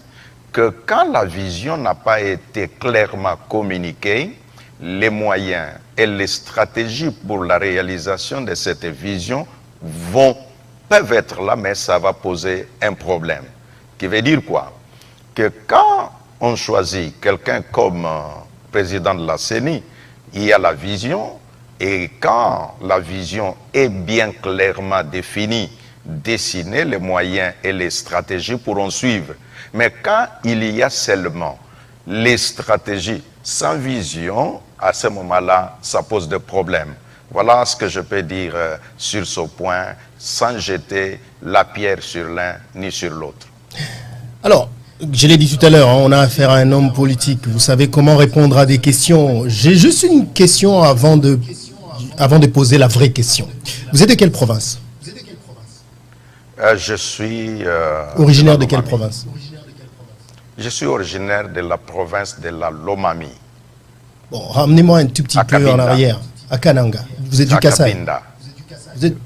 que quand la vision n'a pas été clairement communiquée, les moyens et les stratégies pour la réalisation de cette vision peuvent être là, mais ça va poser un problème. Qui veut dire quoi? Que quand on choisit quelqu'un comme président de la CENI, il y a la vision, et quand la vision est bien clairement définie, dessinée, les moyens et les stratégies pourront suivre. Mais quand il y a seulement les stratégies sans vision, à ce moment-là, ça pose des problèmes. Voilà ce que je peux dire sur ce point, sans jeter la pierre sur l'un ni sur l'autre. Alors, je l'ai dit tout à l'heure, on a affaire à un homme politique. Vous savez comment répondre à des questions. J'ai juste une question avant de poser la vraie question. Vous êtes de quelle province? Je suis... originaire de quelle province? Je suis originaire de la province de la Lomami. Bon, ramenez-moi un tout petit peu en arrière. À Kananga. Vous êtes du Kasaï. Vous êtes...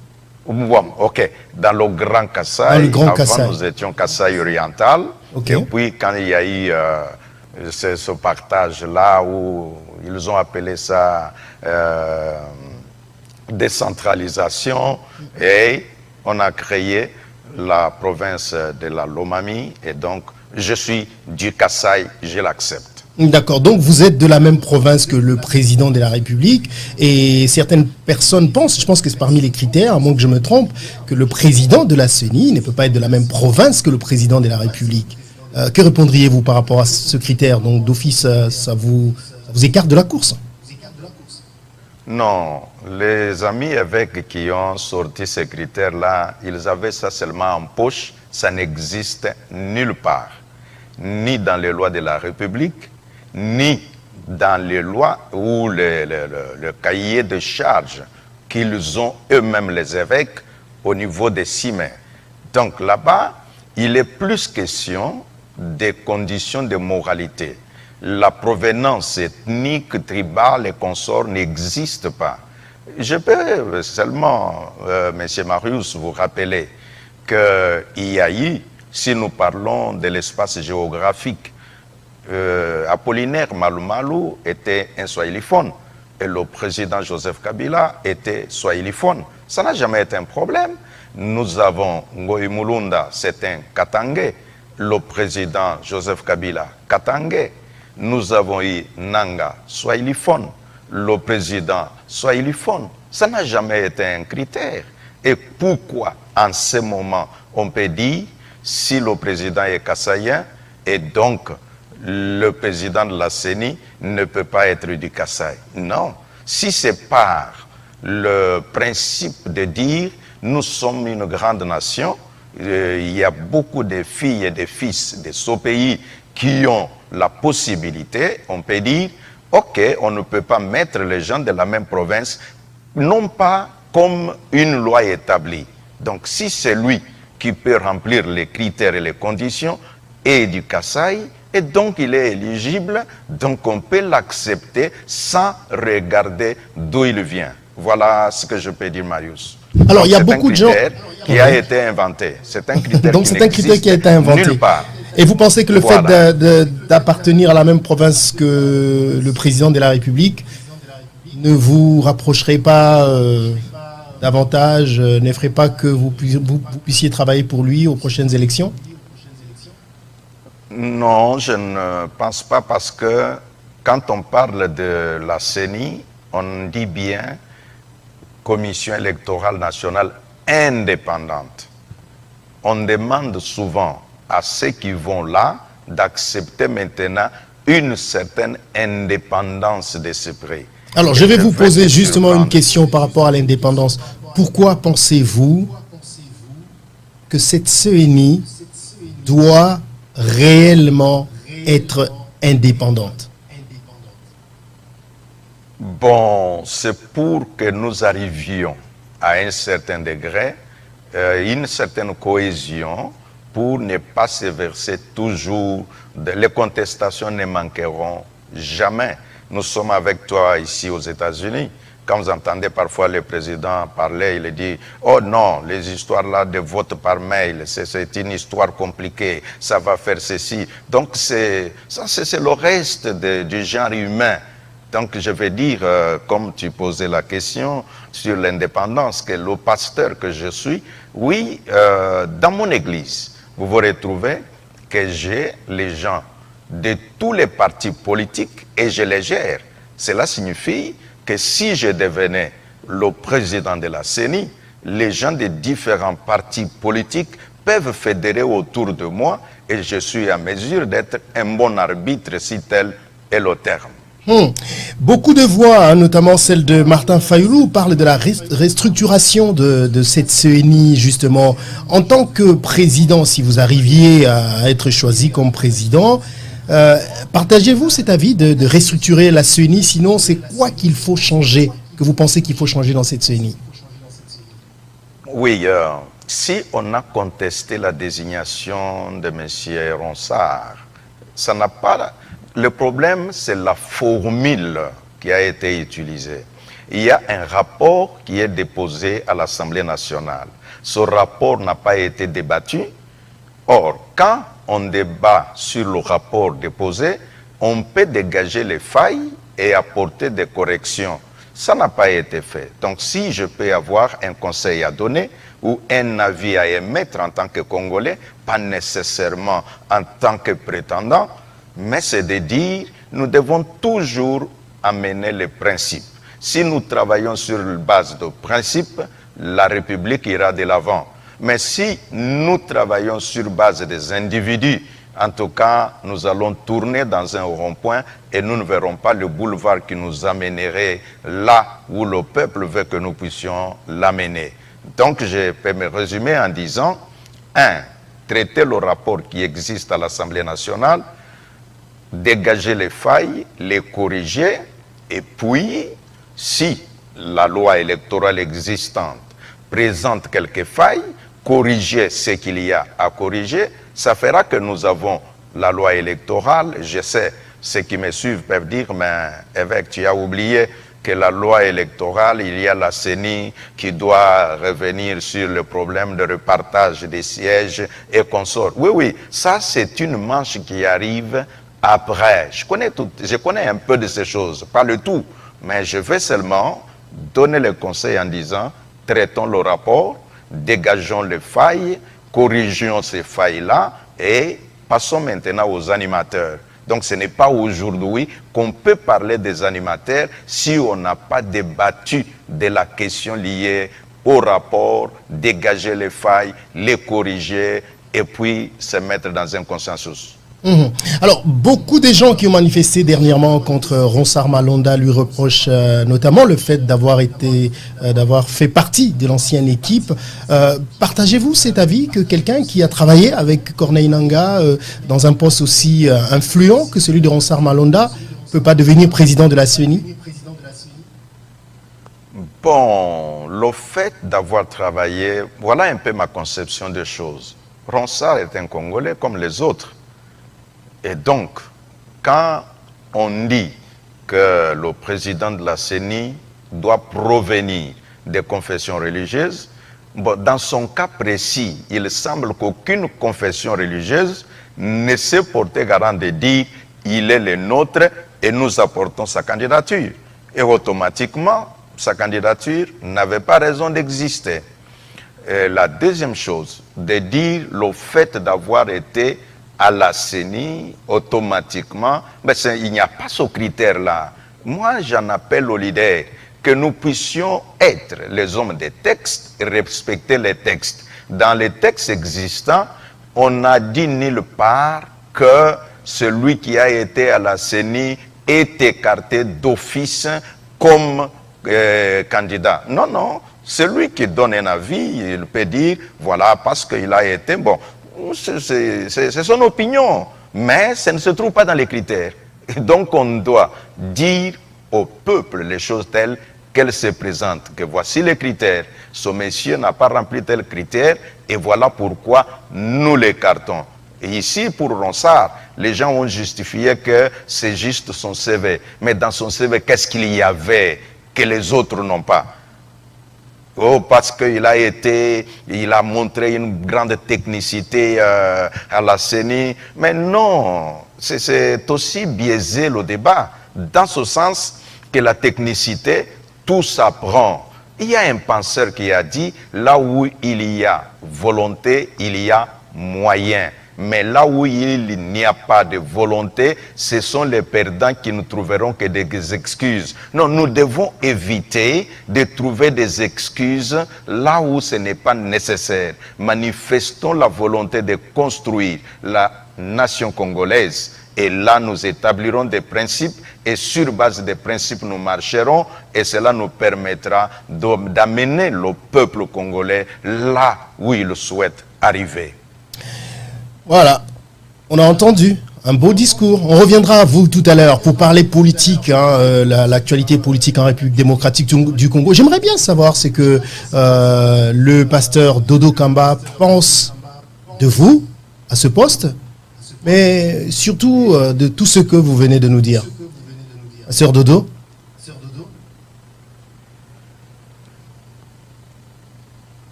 Ok. Dans le Grand Kasaï, avant nous étions Kasaï oriental. Okay. Et puis quand il y a eu ce partage-là où ils ont appelé ça décentralisation, et on a créé la province de la Lomami, et donc je suis du Kasaï, je l'accepte. D'accord, donc vous êtes de la même province que le président de la République, et certaines personnes pensent, je pense que c'est parmi les critères, à moins que je me trompe, que le président de la CENI ne peut pas être de la même province que le président de la République. Que répondriez-vous par rapport à ce critère? Donc d'office, ça vous écarte de la course? Non, les amis évêques qui ont sorti ces critères-là, ils avaient ça seulement en poche, ça n'existe nulle part, ni dans les lois de la République, ni dans les lois ou le cahier de charges qu'ils ont eux-mêmes, les évêques, au niveau des CIMER. Donc là-bas, il est plus question des conditions de moralité. La provenance ethnique, tribale et consort n'existe pas. Je peux seulement, M. Marius, vous rappeler qu'il y a eu, si nous parlons de l'espace géographique, Apollinaire Malumalu était un swahiliphone et le président Joseph Kabila était swahiliphone. Ça n'a jamais été un problème. Nous avons Ngoï Mulunda, c'est un Katangais. Le président Joseph Kabila, Katangais. Nous avons eu Nanga, swahiliphone. Le président swahiliphone. Ça n'a jamais été un critère. Et pourquoi, en ce moment, on peut dire si le président est kassaïen et donc le président de la CENI ne peut pas être du Kasaï? Non. Si c'est par le principe de dire nous sommes une grande nation, il y a beaucoup de filles et de fils de ce pays qui ont la possibilité, on peut dire, ok, on ne peut pas mettre les gens de la même province, non pas comme une loi établie. Donc si c'est lui qui peut remplir les critères et les conditions, et du Kasaï, et donc il est éligible, donc on peut l'accepter sans regarder d'où il vient. Voilà ce que je peux dire, Marius. Alors il y a beaucoup de gens qui a été inventé. C'est un critère donc c'est un critère qui a été inventé. Nulle part. Et vous pensez que le fait d'appartenir à la même province que le président de la République ne vous rapprocherait pas davantage, n'effraie pas que vous puissiez travailler pour lui aux prochaines élections? Non, je ne pense pas, parce que quand on parle de la CENI, on dit bien Commission électorale nationale indépendante. On demande souvent à ceux qui vont là d'accepter maintenant une certaine indépendance d'esprit. Alors, je vais vous poser justement une question par rapport à l'indépendance. Pourquoi pensez-vous que cette CENI doit réellement être indépendante? Bon, c'est pour que nous arrivions à un certain degré une certaine cohésion pour ne pas se verser toujours. Les contestations ne manqueront jamais. Nous sommes avec toi ici aux États-Unis. Quand vous entendez parfois le président parler, il dit « Oh non, les histoires là de vote par mail, c'est une histoire compliquée, ça va faire ceci. » Donc c'est le reste du genre humain. Donc je vais dire, comme tu posais la question sur l'indépendance, que le pasteur que je suis, oui, dans mon église, vous vous retrouvez que j'ai les gens de tous les partis politiques et je les gère. Cela signifie que si je devenais le président de la CENI, les gens de différents partis politiques peuvent fédérer autour de moi et je suis à mesure d'être un bon arbitre si tel est le terme. Beaucoup de voix, hein, notamment celle de Martin Fayulu, parlent de la restructuration de cette CENI, justement. En tant que président, si vous arriviez à être choisi comme président, partagez-vous cet avis de restructurer la CENI? Sinon, c'est quoi qu'il faut changer, que vous pensez qu'il faut changer dans cette CENI? Oui, si on a contesté la désignation de M. Ronsard, ça n'a pas... Le problème, c'est la formule qui a été utilisée. Il y a un rapport qui est déposé à l'Assemblée nationale. Ce rapport n'a pas été débattu. Or, quand on débat sur le rapport déposé, on peut dégager les failles et apporter des corrections. Ça n'a pas été fait. Donc, si je peux avoir un conseil à donner ou un avis à émettre en tant que Congolais, pas nécessairement en tant que prétendant, mais c'est de dire, nous devons toujours amener les principes. Si nous travaillons sur la base de principes, la République ira de l'avant. Mais si nous travaillons sur base des individus, en tout cas, nous allons tourner dans un rond-point et nous ne verrons pas le boulevard qui nous amènerait là où le peuple veut que nous puissions l'amener. Donc, je peux me résumer en disant, 1. Traiter le rapport qui existe à l'Assemblée nationale, dégager les failles, les corriger, et puis, si la loi électorale existante présente quelques failles, corriger ce qu'il y a à corriger, ça fera que nous avons la loi électorale. Je sais, ceux qui me suivent peuvent dire, mais évêque, tu as oublié que la loi électorale, il y a la CENI qui doit revenir sur le problème de repartage des sièges et consorts. Oui, oui, ça c'est une manche qui arrive après. Je connais un peu de ces choses, pas le tout, mais je vais seulement donner le conseil en disant, traitons le rapport, dégageons les failles, corrigeons ces failles-là et passons maintenant aux animateurs. Donc ce n'est pas aujourd'hui qu'on peut parler des animateurs si on n'a pas débattu de la question liée au rapport, dégager les failles, les corriger et puis se mettre dans un consensus. Alors, beaucoup de gens qui ont manifesté dernièrement contre Ronsard Malonda lui reprochent notamment le fait d'avoir fait partie de l'ancienne équipe. Partagez-vous cet avis que quelqu'un qui a travaillé avec Corneille Nangaa dans un poste aussi influent que celui de Ronsard Malonda ne peut pas devenir président de la CENI? Bon, le fait d'avoir travaillé, voilà un peu ma conception des choses. Ronsard est un Congolais comme les autres. Et donc, quand on dit que le président de la CENI doit provenir des confessions religieuses, bon, dans son cas précis, il semble qu'aucune confession religieuse ne s'est portée garant de dire il est le nôtre et nous apportons sa candidature. Et automatiquement, sa candidature n'avait pas raison d'exister. La deuxième chose, de dire le fait d'avoir été à la CENI, automatiquement, mais il n'y a pas ce critère-là. Moi, j'en appelle aux leaders que nous puissions être les hommes des textes et respecter les textes. Dans les textes existants, on n'a dit nulle part que celui qui a été à la CENI est écarté d'office comme candidat. Non, non. Celui qui donne un avis, il peut dire, voilà, parce qu'il a été, bon, c'est son opinion, mais ça ne se trouve pas dans les critères. Et donc on doit dire au peuple les choses telles qu'elle se présente, que voici les critères, ce monsieur n'a pas rempli tel critère, et voilà pourquoi nous l'écartons. Et ici, pour Ronsard, les gens ont justifié que c'est juste son CV. Mais dans son CV, qu'est-ce qu'il y avait que les autres n'ont pas? Oh, parce qu'il a montré une grande technicité à la CENI. Mais non, c'est aussi biaisé le débat, dans ce sens que la technicité, tout s'apprend. Il y a un penseur qui a dit, là où il y a volonté, il y a moyen. Mais là où il n'y a pas de volonté, ce sont les perdants qui ne trouveront que des excuses. Non, nous devons éviter de trouver des excuses là où ce n'est pas nécessaire. Manifestons la volonté de construire la nation congolaise. Et là, nous établirons des principes et sur base des principes, nous marcherons et cela nous permettra d'amener le peuple congolais là où il souhaite arriver. Voilà, on a entendu un beau discours. On reviendra à vous tout à l'heure pour parler politique, l'actualité politique en République démocratique du Congo. J'aimerais bien savoir ce que le pasteur Dodo Kamba pense de vous à ce poste, mais surtout de tout ce que vous venez de nous dire. Sœur Dodo?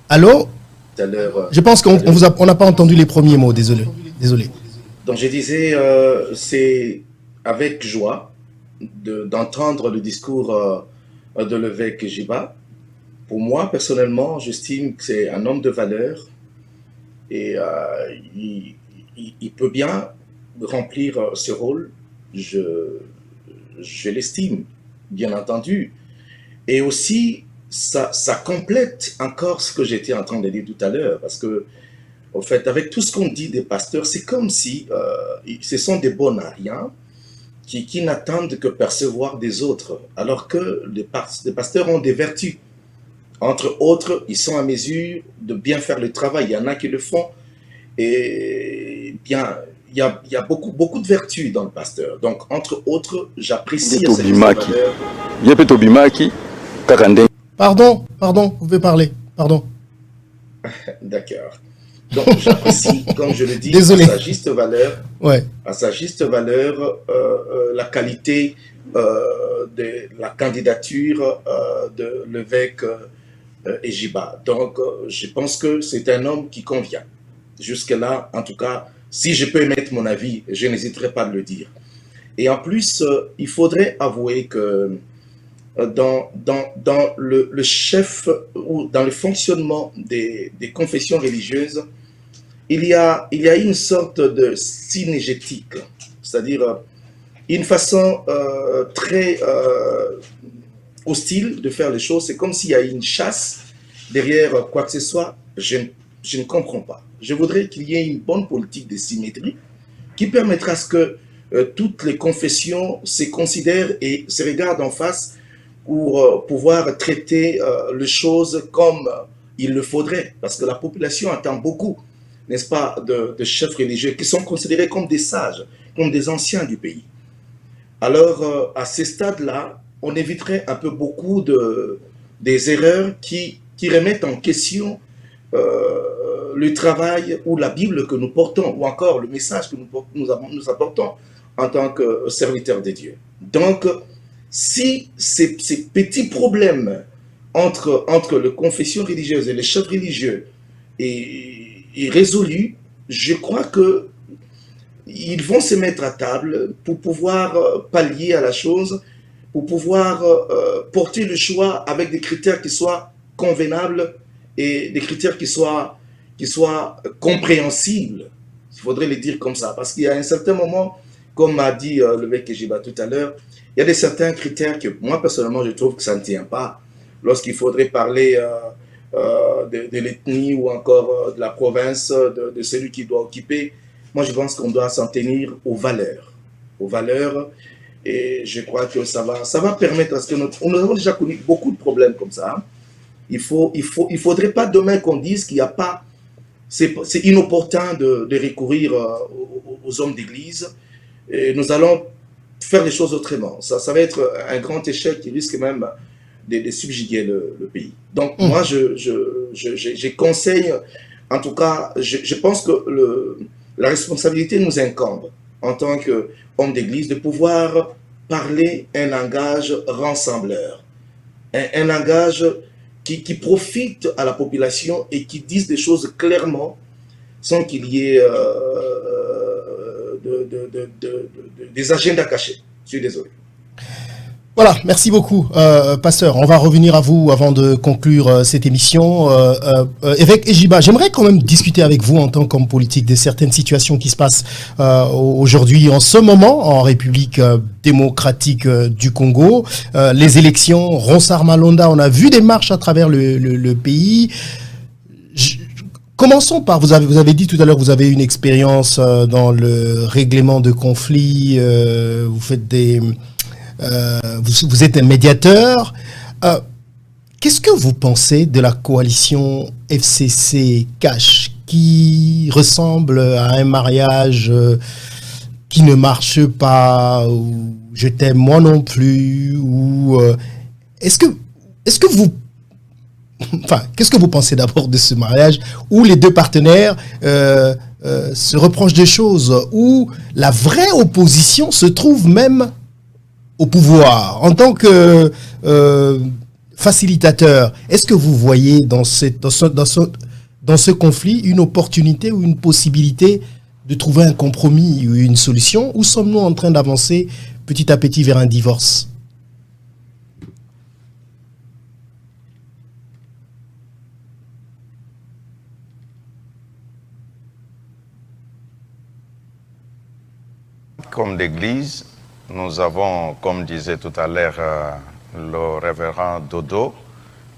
Allô? Je pense qu'on n'a pas entendu les premiers mots, désolé. Donc je disais, c'est avec joie d'entendre le discours de l'évêque Djiba. Pour moi, personnellement, j'estime que c'est un homme de valeur et il peut bien remplir ce rôle. Je l'estime, bien entendu. Et aussi, ça complète encore ce que j'étais en train de dire tout à l'heure, parce que, en fait, avec tout ce qu'on dit des pasteurs, c'est comme si ce sont des bons à rien qui n'attendent que percevoir des autres, alors que les pasteurs ont des vertus. Entre autres, ils sont à mesure de bien faire le travail. Il y en a qui le font, et bien, il y a beaucoup de vertus dans le pasteur. Donc, entre autres, j'apprécie cette valeur. Pardon, vous pouvez parler, pardon. D'accord. Donc, j'apprécie, comme je le dis, Désolé. à sa juste valeur, Ouais. à sa juste valeur, la qualité de la candidature de l'évêque Djiba. Donc, je pense que c'est un homme qui convient. Jusque-là, en tout cas, si je peux émettre mon avis, je n'hésiterai pas à le dire. Et en plus, il faudrait avouer que dans le chef ou dans le fonctionnement des confessions religieuses, il y a une sorte de synergétique, c'est-à-dire une façon très hostile de faire les choses. C'est comme s'il y a une chasse derrière quoi que ce soit. Je ne comprends pas. Je voudrais qu'il y ait une bonne politique de symétrie qui permettra à ce que toutes les confessions se considèrent et se regardent en face pour pouvoir traiter les choses comme il le faudrait. Parce que la population attend beaucoup, n'est-ce pas, de chefs religieux qui sont considérés comme des sages, comme des anciens du pays. Alors, à ce stade-là, on éviterait un peu beaucoup des erreurs qui remettent en question le travail ou la Bible que nous portons, ou encore le message que nous apportons en tant que serviteurs de Dieu. Donc, si ces petits problèmes entre les confessions religieuses et les chefs religieux est résolu, je crois que ils vont se mettre à table pour pouvoir pallier à la chose, pour pouvoir porter le choix avec des critères qui soient convenables et des critères qui soient compréhensibles. Il faudrait le dire comme ça, parce qu'il y a un certain moment, comme m'a dit l'évêque Djiba tout à l'heure, il y a certains critères que moi personnellement je trouve que ça ne tient pas. Lorsqu'il faudrait parler de l'ethnie ou encore de la province, de celui qui doit occuper, moi je pense qu'on doit s'en tenir aux valeurs. Et je crois que ça va permettre à ce que nous avons déjà connu beaucoup de problèmes comme ça. Hein. Il faudrait pas demain qu'on dise qu'il n'y a pas, c'est inopportun de recourir aux hommes d'église. Nous allons faire les choses autrement. Ça va être un grand échec qui risque même de subjuguer le pays. Donc moi, je conseille, en tout cas, je pense que la responsabilité nous incombe en tant qu'homme d'église de pouvoir parler un langage rassembleur, un langage qui profite à la population et qui dise des choses clairement sans qu'il y ait des agendas cachés. Je suis désolé. Voilà, merci beaucoup, pasteur. On va revenir à vous avant de conclure cette émission. Évêque Ejiba, j'aimerais quand même discuter avec vous en tant qu'homme politique de certaines situations qui se passent aujourd'hui, en ce moment, en République démocratique du Congo. Les élections, Ronsard Malonda, on a vu des marches à travers le pays. Commençons par, vous avez dit tout à l'heure que vous avez une expérience dans le règlement de conflits, vous faites vous êtes un médiateur. Qu'est-ce que vous pensez de la coalition FCC-Cash qui ressemble à un mariage qui ne marche pas, ou je t'aime moi non plus, ou est-ce que vous enfin, qu'est-ce que vous pensez d'abord de ce mariage où les deux partenaires se reprochent des choses, où la vraie opposition se trouve même au pouvoir? En tant que facilitateur, est-ce que vous voyez dans ce conflit une opportunité ou une possibilité de trouver un compromis ou une solution, ou sommes-nous en train d'avancer petit à petit vers un divorce? Comme d'église, nous avons, comme disait tout à l'heure le révérend Dodo,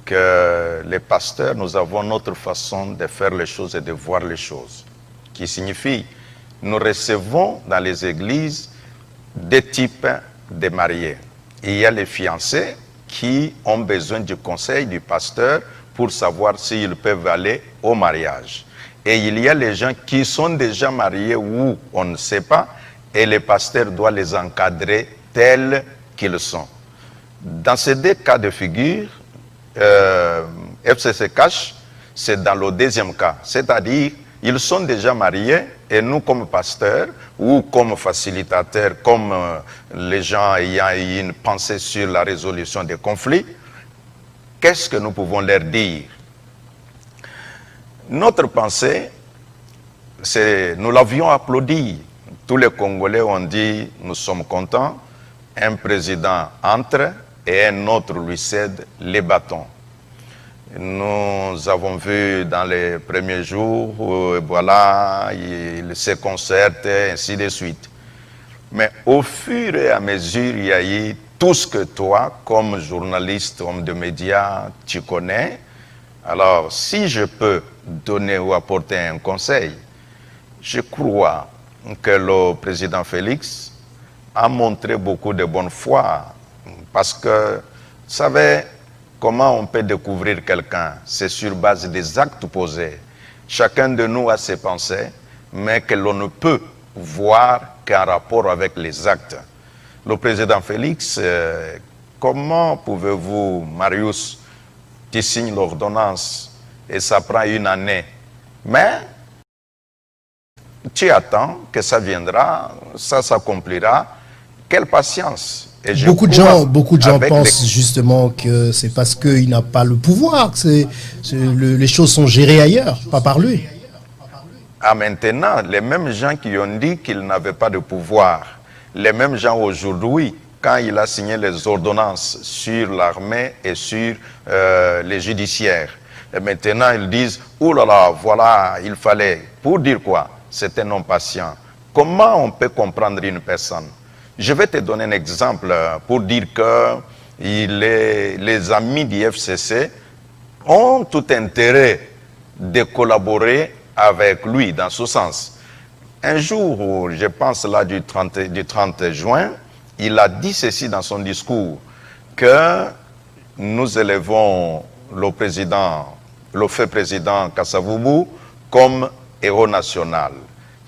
que les pasteurs, nous avons notre façon de faire les choses et de voir les choses, qui signifie, nous recevons dans les églises deux types de mariés. Il y a les fiancés qui ont besoin du conseil du pasteur pour savoir s'ils peuvent aller au mariage. Et il y a les gens qui sont déjà mariés où on ne sait pas, et le pasteur doit les encadrer tels qu'ils sont. Dans ces deux cas de figure, FCC Cash, c'est dans le deuxième cas. C'est-à-dire, ils sont déjà mariés et nous, comme pasteurs ou comme facilitateurs, comme les gens ayant une pensée sur la résolution des conflits, qu'est-ce que nous pouvons leur dire? Notre pensée, c'est, nous l'avions applaudi. Tous les Congolais ont dit, nous sommes contents, un président entre et un autre lui cède les bâtons. Nous avons vu dans les premiers jours, voilà, il se concerte, ainsi de suite. Mais au fur et à mesure, il y a eu tout ce que toi, comme journaliste, homme de médias, tu connais. Alors, si je peux donner ou apporter un conseil, je crois que le président Félix a montré beaucoup de bonne foi, parce que, vous savez, comment on peut découvrir quelqu'un? C'est sur base des actes posés. Chacun de nous a ses pensées, mais que l'on ne peut voir qu'en rapport avec les actes. Le président Félix, comment pouvez-vous, Marius, tu signes l'ordonnance et ça prend une année, mais tu attends que ça viendra, ça s'accomplira. Quelle patience! Et beaucoup de gens pensent justement que c'est parce qu'il n'a pas le pouvoir, que les choses sont gérées ailleurs, pas par lui. Ah, maintenant, les mêmes gens qui ont dit qu'il n'avait pas de pouvoir, les mêmes gens aujourd'hui, quand il a signé les ordonnances sur l'armée et sur les judiciaires, et maintenant ils disent, oh là là, voilà, il fallait, pour dire quoi? C'est un homme patient. Comment on peut comprendre une personne? Je vais te donner un exemple pour dire que les amis du FCC ont tout intérêt de collaborer avec lui dans ce sens. Un jour, je pense là du 30 juin, il a dit ceci dans son discours, que nous élevons le fait président Kasavubu comme héros national.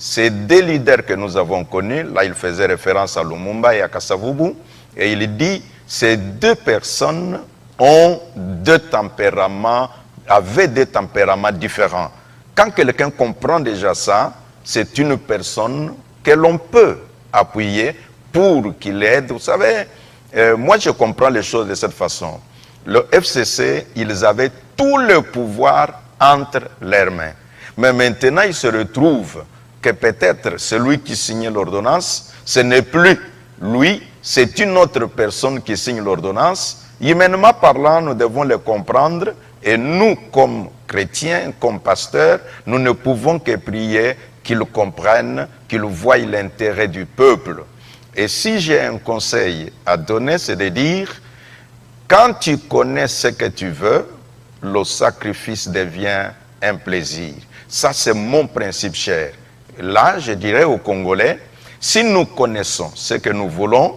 ces deux leaders que nous avons connus, là il faisait référence à Lumumba et à Kasavubu, et il dit, ces deux personnes avaient deux tempéraments différents. Quand quelqu'un comprend déjà ça, c'est une personne que l'on peut appuyer pour qu'il aide. Vous savez, moi je comprends les choses de cette façon. Le FCC, ils avaient tout le pouvoir entre leurs mains. Mais maintenant, il se retrouve que peut-être celui qui signait l'ordonnance, ce n'est plus lui, c'est une autre personne qui signe l'ordonnance. Humainement parlant, nous devons le comprendre. Et nous, comme chrétiens, comme pasteurs, nous ne pouvons que prier qu'ils comprennent, qu'ils voient l'intérêt du peuple. Et si j'ai un conseil à donner, c'est de dire, quand tu connais ce que tu veux, le sacrifice devient un plaisir. Ça, c'est mon principe cher. Là, je dirais aux Congolais, si nous connaissons ce que nous voulons,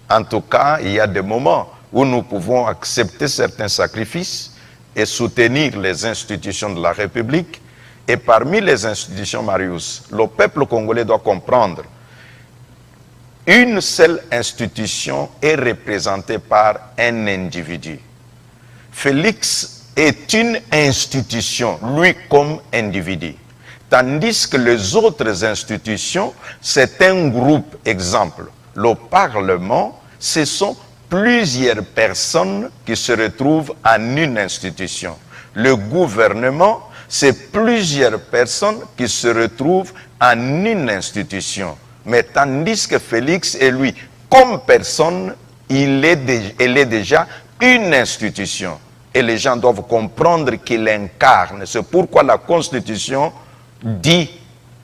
en tout cas, il y a des moments où nous pouvons accepter certains sacrifices et soutenir les institutions de la République. Et parmi les institutions, Marius, le peuple congolais doit comprendre, une seule institution est représentée par un individu. Félix est une institution, lui comme individu. Tandis que les autres institutions, c'est un groupe. Exemple, le Parlement, ce sont plusieurs personnes qui se retrouvent en une institution. Le gouvernement, c'est plusieurs personnes qui se retrouvent en une institution. Mais tandis que Félix est lui, comme personne, elle est déjà une institution. Et les gens doivent comprendre qu'il incarne. C'est pourquoi la Constitution dit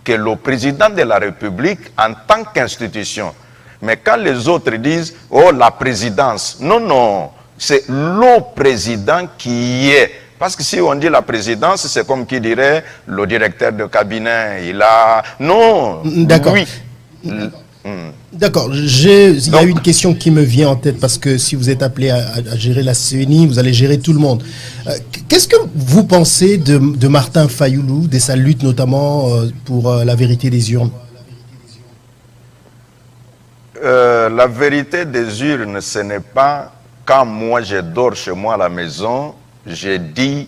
que le président de la République, en tant qu'institution, mais quand les autres disent, oh, la présidence, non, non, c'est le président qui est. Parce que si on dit la présidence, c'est comme qui dirait, le directeur de cabinet, il a... Non, d'accord. Oui. D'accord, il y a une question qui me vient en tête, parce que si vous êtes appelé à gérer la CENI, vous allez gérer tout le monde. Qu'est-ce que vous pensez de Martin Fayoulou, de sa lutte notamment pour la vérité des urnes? La vérité des urnes, ce n'est pas quand moi je dors chez moi à la maison, je dis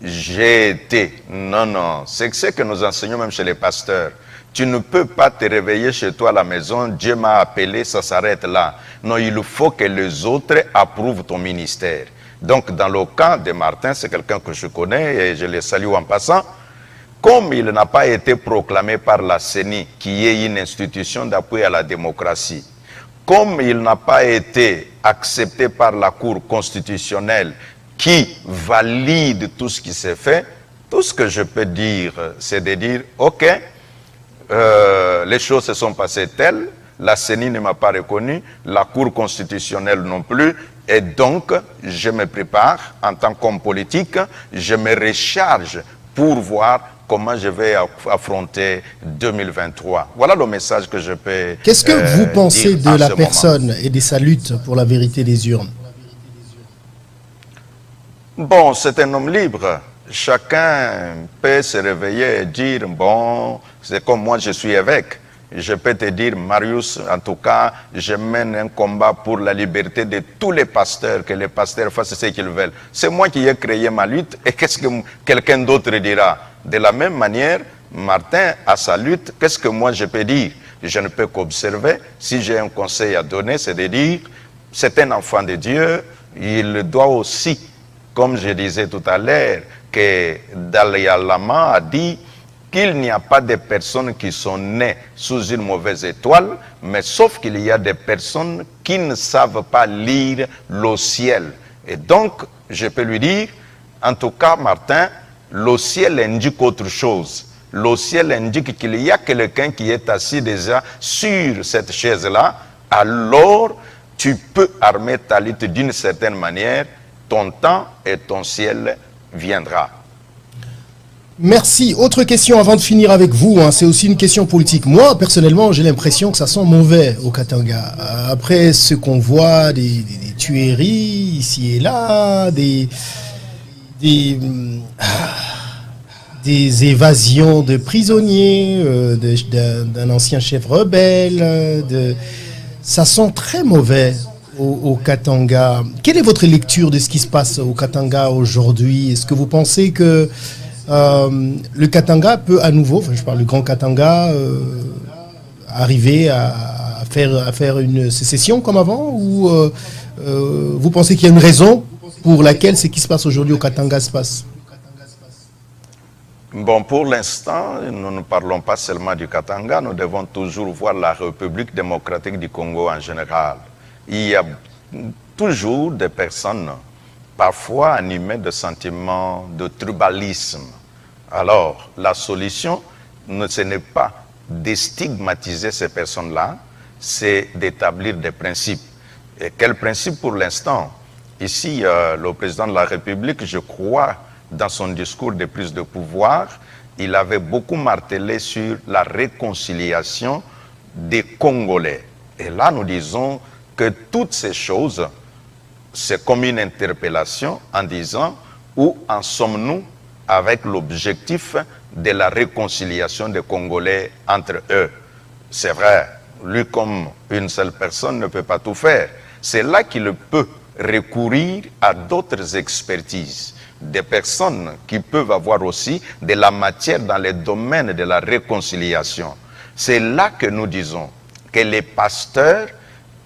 j'ai été. Non, non. C'est ce que nous enseignons même chez les pasteurs. Tu ne peux pas te réveiller chez toi à la maison, Dieu m'a appelé, ça s'arrête là. Non, il faut que les autres approuvent ton ministère. Donc, dans le cas de Martin, c'est quelqu'un que je connais et je le salue en passant. Comme il n'a pas été proclamé par la CENI, qui est une institution d'appui à la démocratie, comme il n'a pas été accepté par la Cour constitutionnelle, qui valide tout ce qui s'est fait, tout ce que je peux dire, c'est de dire, ok, les choses se sont passées telles, la CENI ne m'a pas reconnu, la Cour constitutionnelle non plus, et donc je me prépare en tant qu'homme politique, je me recharge pour voir comment je vais affronter 2023. Voilà le message que je peux Qu'est-ce que vous pensez de la personne et de sa lutte pour la vérité des urnes? Bon, c'est un homme libre. Chacun peut se réveiller et dire, bon, c'est comme moi je suis évêque. Je peux te dire, Marius, en tout cas, je mène un combat pour la liberté de tous les pasteurs, que les pasteurs fassent ce qu'ils veulent. C'est moi qui ai créé ma lutte, et qu'est-ce que quelqu'un d'autre dira? De la même manière, Martin a sa lutte, qu'est-ce que moi je peux dire? Je ne peux qu'observer. Si j'ai un conseil à donner, c'est de dire, c'est un enfant de Dieu, il doit aussi, comme je disais tout à l'heure, que Dalai Lama a dit qu'il n'y a pas de personnes qui sont nées sous une mauvaise étoile, mais sauf qu'il y a des personnes qui ne savent pas lire le ciel. Et donc, je peux lui dire, en tout cas, Martin, le ciel indique autre chose. Le ciel indique qu'il y a quelqu'un qui est assis déjà sur cette chaise-là. Alors, tu peux armer ta lutte d'une certaine manière. Ton temps et ton ciel viendra. Merci. Autre question avant de finir avec vous, hein, c'est aussi une question politique. Moi, personnellement, j'ai l'impression que ça sent mauvais au Katanga. Après ce qu'on voit, des tueries ici et là, des des évasions de prisonniers, d'un ancien chef rebelle. Ça sent très mauvais au Katanga. Quelle est votre lecture de ce qui se passe au Katanga aujourd'hui? Est-ce que vous pensez que le Katanga peut à nouveau, enfin, je parle du Grand Katanga, arriver à faire une sécession comme avant, ou vous pensez qu'il y a une raison pour laquelle ce qui se passe aujourd'hui au Katanga se passe? Bon, pour l'instant, nous ne parlons pas seulement du Katanga, nous devons toujours voir la République démocratique du Congo en général. Il y a toujours des personnes, parfois animées de sentiments de tribalisme. Alors, la solution, ce n'est pas de stigmatiser ces personnes-là, c'est d'établir des principes. Et quels principes pour l'instant? Ici, le président de la République, je crois, dans son discours de prise de pouvoir, il avait beaucoup martelé sur la réconciliation des Congolais. Et là, nous disons que toutes ces choses, c'est comme une interpellation en disant où en sommes-nous avec l'objectif de la réconciliation des Congolais entre eux. C'est vrai, lui comme une seule personne ne peut pas tout faire. C'est là qu'il peut recourir à d'autres expertises, des personnes qui peuvent avoir aussi de la matière dans les domaines de la réconciliation. C'est là que nous disons que les pasteurs,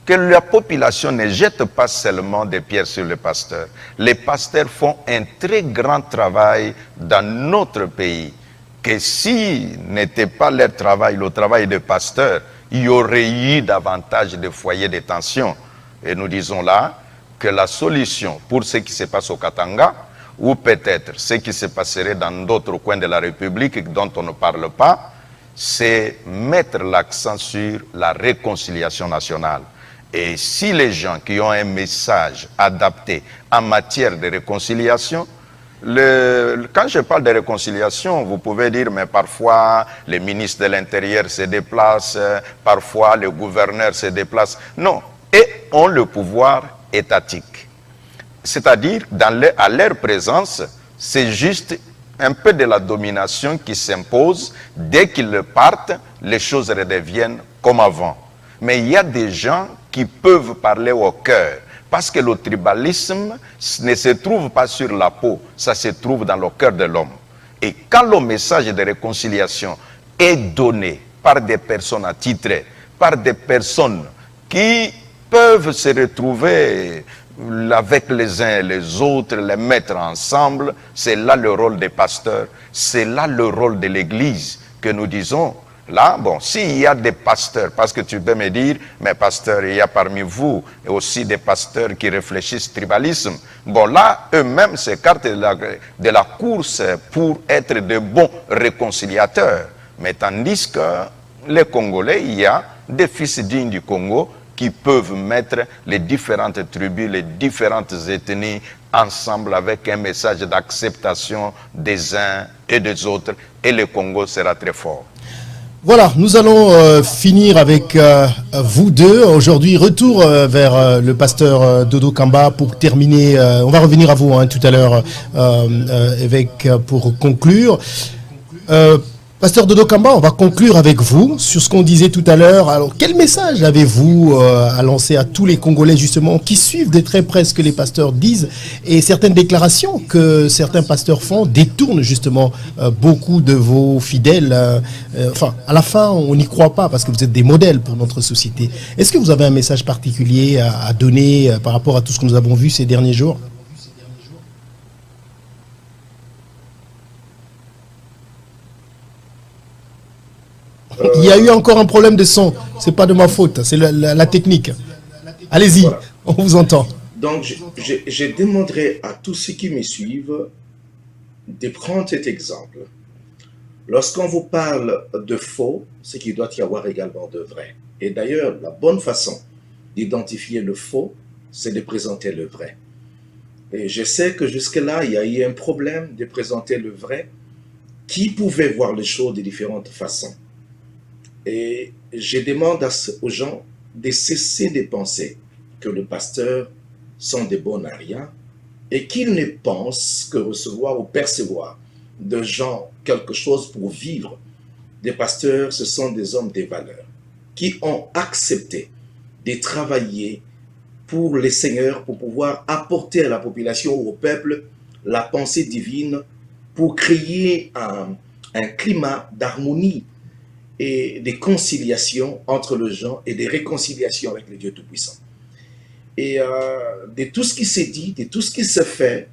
que la population ne jette pas seulement des pierres sur les pasteurs. Les pasteurs font un très grand travail dans notre pays, que si n'était pas leur travail, le travail des pasteurs, il y aurait eu davantage de foyers de tension. Et nous disons là que la solution pour ce qui se passe au Katanga, ou peut-être ce qui se passerait dans d'autres coins de la République dont on ne parle pas, c'est mettre l'accent sur la réconciliation nationale. Et si les gens qui ont un message adapté en matière de réconciliation, quand je parle de réconciliation, vous pouvez dire, mais parfois les ministres de l'Intérieur se déplacent, parfois le gouverneur se déplace. Non, et ont le pouvoir étatique. C'est-à-dire, à leur présence, c'est juste un peu de la domination qui s'impose. Dès qu'ils partent, les choses redeviennent comme avant. Mais il y a des gens qui peuvent parler au cœur. Parce que le tribalisme ne se trouve pas sur la peau, ça se trouve dans le cœur de l'homme. Et quand le message de réconciliation est donné par des personnes attitrées, par des personnes qui peuvent se retrouver avec les uns et les autres, les mettre ensemble, c'est là le rôle des pasteurs, c'est là le rôle de l'Église que nous disons. Là, bon, s'il y a des pasteurs, parce que tu peux me dire, mais pasteur, il y a parmi vous aussi des pasteurs qui réfléchissent tribalisme. Bon, là, eux-mêmes s'écartent de la course pour être de bons réconciliateurs. Mais tandis que les Congolais, il y a des fils dignes du Congo qui peuvent mettre les différentes tribus, les différentes ethnies ensemble avec un message d'acceptation des uns et des autres, et le Congo sera très fort. Voilà, nous allons finir avec vous deux. Aujourd'hui, retour vers le pasteur Dodo Kamba pour terminer. On va revenir à vous tout à l'heure pour conclure. Pasteur Dodo Kamba, on va conclure avec vous sur ce qu'on disait tout à l'heure. Alors, quel message avez-vous à lancer à tous les Congolais, justement, qui suivent de très près ce que les pasteurs disent, et certaines déclarations que certains pasteurs font détournent justement beaucoup de vos fidèles. Enfin, à la fin, on n'y croit pas parce que vous êtes des modèles pour notre société. Est-ce que vous avez un message particulier à donner par rapport à tout ce que nous avons vu ces derniers jours ? Il y a eu encore un problème de son. C'est pas de ma faute, c'est la technique. Allez-y, voilà. On vous entend. Donc, je demanderai à tous ceux qui me suivent de prendre cet exemple. Lorsqu'on vous parle de faux, c'est qu'il doit y avoir également de vrai. Et d'ailleurs, la bonne façon d'identifier le faux, c'est de présenter le vrai. Et je sais que jusque-là, il y a eu un problème de présenter le vrai. Qui pouvait voir les choses de différentes façons? Et je demande aux gens de cesser de penser que les pasteurs sont des bons à rien et qu'ils ne pensent que recevoir ou percevoir de gens quelque chose pour vivre. Des pasteurs, ce sont des hommes des valeurs qui ont accepté de travailler pour les seigneurs, pour pouvoir apporter à la population, au peuple, la pensée divine, pour créer un climat d'harmonie et de conciliation entre les gens et de réconciliation avec le Dieu Tout-Puissant. Et de tout ce qui s'est dit, de tout ce qui se fait,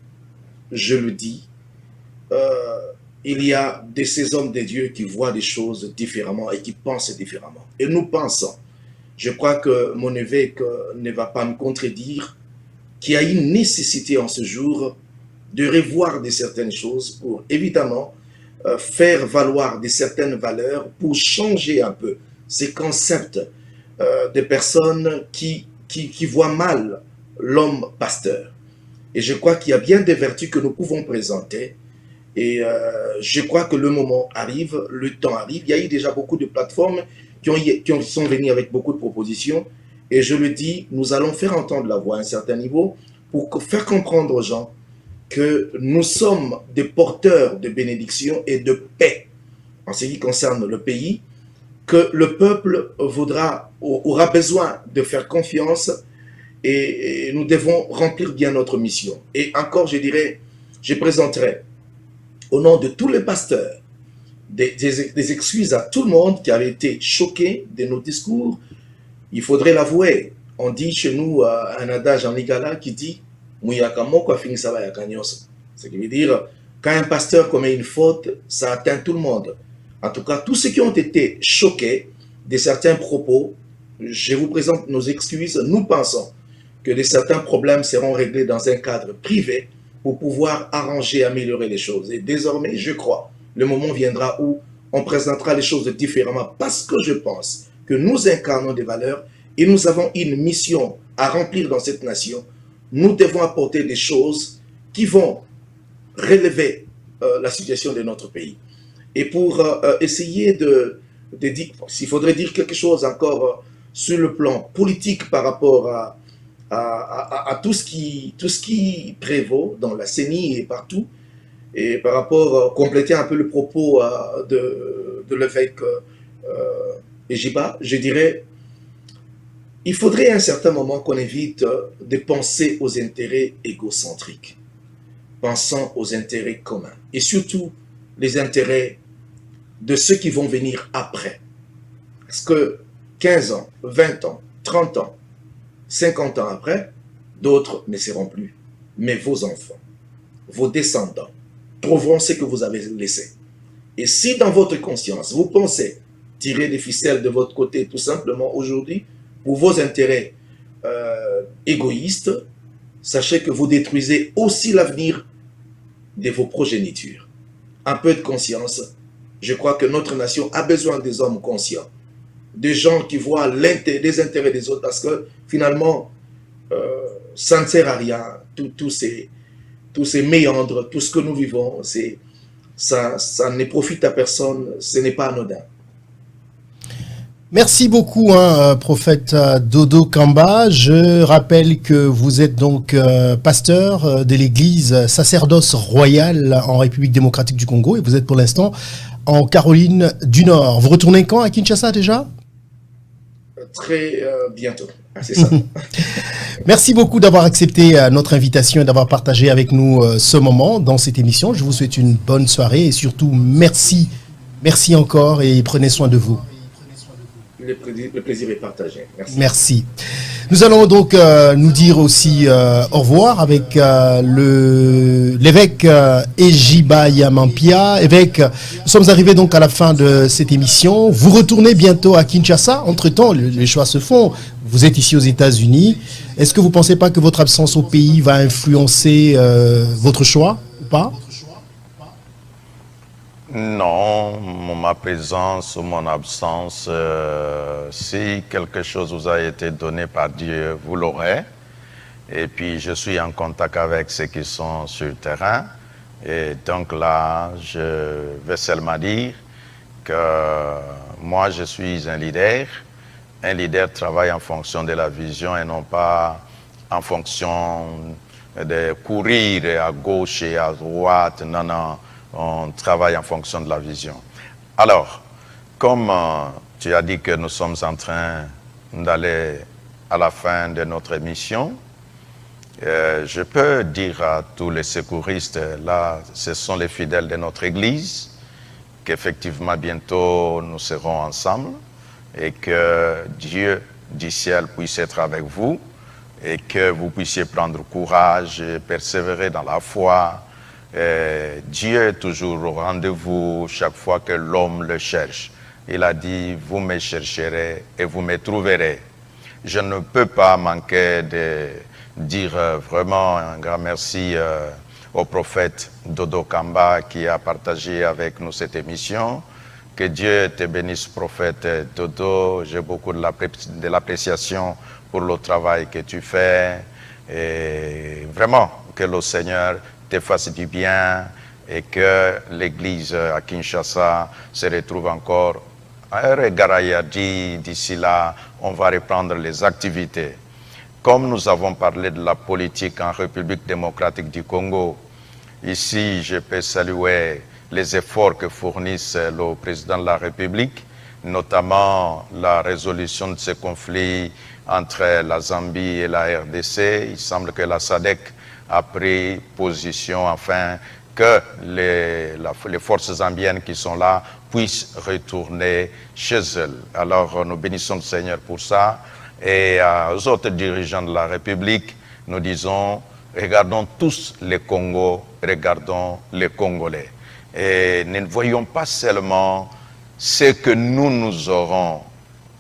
je le dis, il y a de ces hommes de Dieu qui voient des choses différemment et qui pensent différemment. Et nous pensons, je crois que mon évêque ne va pas me contredire, qu'il y a une nécessité en ce jour de revoir de certaines choses pour évidemment faire valoir de certaines valeurs pour changer un peu ces concepts des personnes qui voient mal l'homme pasteur. Et je crois qu'il y a bien des vertus que nous pouvons présenter. Et je crois que le moment arrive, le temps arrive. Il y a eu déjà beaucoup de plateformes qui sont venues avec beaucoup de propositions. Et je le dis, nous allons faire entendre la voix à un certain niveau pour faire comprendre aux gens que nous sommes des porteurs de bénédiction et de paix en ce qui concerne le pays, que le peuple aura besoin de faire confiance et nous devons remplir bien notre mission. Et encore, je dirais, je présenterai au nom de tous les pasteurs des excuses à tout le monde qui avait été choqué de nos discours. Il faudrait l'avouer. On dit chez nous un adage en lingala qui dit ce qui veut dire, quand un pasteur commet une faute, ça atteint tout le monde. En tout cas, tous ceux qui ont été choqués de certains propos, je vous présente nos excuses. Nous pensons que certains problèmes seront réglés dans un cadre privé pour pouvoir arranger, améliorer les choses. Et désormais, je crois, le moment viendra où on présentera les choses différemment parce que je pense que nous incarnons des valeurs et nous avons une mission à remplir dans cette nation. Nous devons apporter des choses qui vont relever la situation de notre pays. Et pour essayer de dire, s'il faudrait dire quelque chose encore sur le plan politique par rapport à tout ce qui prévaut dans la CENI et partout, et par rapport, compléter un peu le propos de l'évêque Ejiba, je dirais, il faudrait à un certain moment qu'on évite de penser aux intérêts égocentriques. Pensons aux intérêts communs et surtout les intérêts de ceux qui vont venir après. Parce que 15 ans, 20 ans, 30 ans, 50 ans après, d'autres ne seront plus. Mais vos enfants, vos descendants, trouveront ce que vous avez laissé. Et si dans votre conscience, vous pensez tirer des ficelles de votre côté tout simplement aujourd'hui, pour vos intérêts égoïstes, sachez que vous détruisez aussi l'avenir de vos progénitures. Un peu de conscience. Je crois que notre nation a besoin des hommes conscients, des gens qui voient les intérêts des autres, parce que finalement, ça ne sert à rien. Tous ces méandres, tout ce que nous vivons, ça ne profite à personne, ce n'est pas anodin. Merci beaucoup, prophète Dodo Kamba. Je rappelle que vous êtes donc pasteur de l'église Sacerdoce Royal en République démocratique du Congo et vous êtes pour l'instant en Caroline du Nord. Vous retournez quand à Kinshasa déjà? Très bientôt, c'est ça. Merci beaucoup d'avoir accepté notre invitation et d'avoir partagé avec nous ce moment dans cette émission. Je vous souhaite une bonne soirée et surtout merci encore et prenez soin de vous. Le plaisir est partagé. Merci. Merci. Nous allons donc nous dire aussi au revoir avec l'évêque Ejiba Yamampia. Évêque, nous sommes arrivés donc à la fin de cette émission. Vous retournez bientôt à Kinshasa. Entre-temps, les choix se font. Vous êtes ici aux États-Unis. Est-ce que vous ne pensez pas que votre absence au pays va influencer votre choix ou pas? Non, ma présence ou mon absence, si quelque chose vous a été donné par Dieu, vous l'aurez. Et puis, je suis en contact avec ceux qui sont sur le terrain. Et donc là, je vais seulement dire que moi, je suis un leader. Un leader travaille en fonction de la vision et non pas en fonction de courir à gauche et à droite. Non, non. on travaille en fonction de la vision. Alors, comme tu as dit que nous sommes en train d'aller à la fin de notre émission, je peux dire à tous les secouristes, là, ce sont les fidèles de notre Église, qu'effectivement, bientôt, nous serons ensemble et que Dieu du ciel puisse être avec vous et que vous puissiez prendre courage et persévérer dans la foi. Dieu est toujours au rendez-vous chaque fois que l'homme le cherche. Il a dit, vous me chercherez et vous me trouverez. Je ne peux pas manquer de dire vraiment un grand merci au prophète Dodo Kamba qui a partagé avec nous cette émission. Que Dieu te bénisse, prophète Dodo. J'ai beaucoup de l'appréciation pour le travail que tu fais. Et vraiment, que le Seigneur te fasse du bien et que l'Église à Kinshasa se retrouve encore à Regarayadi. D'ici là, on va reprendre les activités. Comme nous avons parlé de la politique en République démocratique du Congo, ici, je peux saluer les efforts que fournissent le président de la République, notamment la résolution de ce conflit entre la Zambie et la RDC. Il semble que la SADC a pris position afin que les forces zambiennes qui sont là puissent retourner chez elles. Alors nous bénissons le Seigneur pour ça. Et aux autres dirigeants de la République, nous disons, regardons tous les Congos, regardons les Congolais. Et ne voyons pas seulement ce que nous aurons,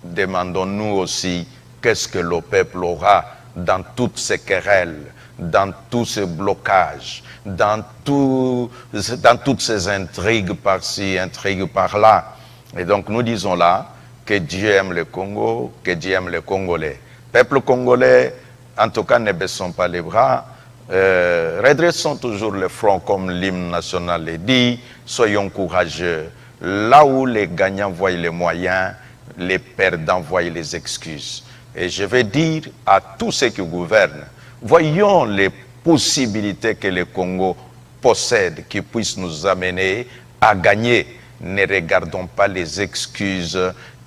demandons-nous aussi qu'est-ce que le peuple aura dans toutes ces querelles, dans tous ces blocages, dans toutes ces intrigues par-ci, intrigues par-là. Et donc nous disons là que Dieu aime le Congo, que Dieu aime les Congolais. Peuple congolais, en tout cas, ne baissons pas les bras. Redressons toujours le front comme l'hymne national le dit, soyons courageux. Là où les gagnants voient les moyens, les perdants voient les excuses. Et je vais dire à tous ceux qui gouvernent, voyons les possibilités que le Congo possède, qui puissent nous amener à gagner. Ne regardons pas les excuses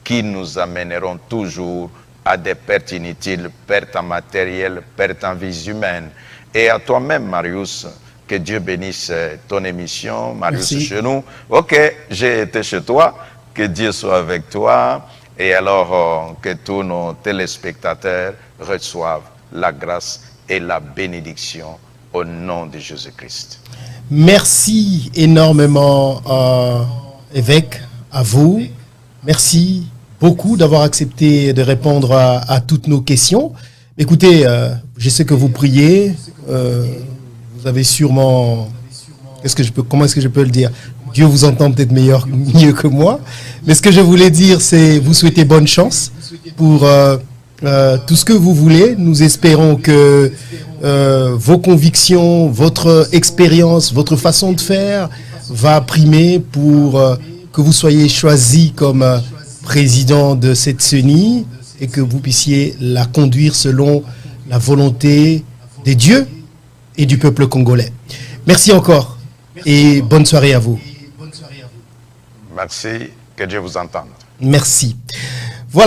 qui nous amèneront toujours à des pertes inutiles, pertes en matériel, pertes en vies humaines. Et à toi-même, Marius, que Dieu bénisse ton émission. Marius, Merci. chez nous. Ok, j'ai été chez toi. Que Dieu soit avec toi. Et alors que tous nos téléspectateurs reçoivent la grâce et la bénédiction au nom de Jésus-Christ. Merci énormément, évêque, à vous. Merci beaucoup d'avoir accepté de répondre à toutes nos questions. Écoutez, je sais que vous priez. Vous avez sûrement... Comment est-ce que je peux le dire? Dieu vous entend peut-être mieux que moi. Mais ce que je voulais dire, c'est vous souhaiter bonne chance pour tout ce que vous voulez. Nous espérons que vos convictions, votre expérience, votre façon de faire va primer pour que vous soyez choisi comme président de cette CENI et que vous puissiez la conduire selon la volonté des dieux et du peuple congolais. Merci encore et bonne soirée à vous. Merci, que Dieu vous entende. Merci.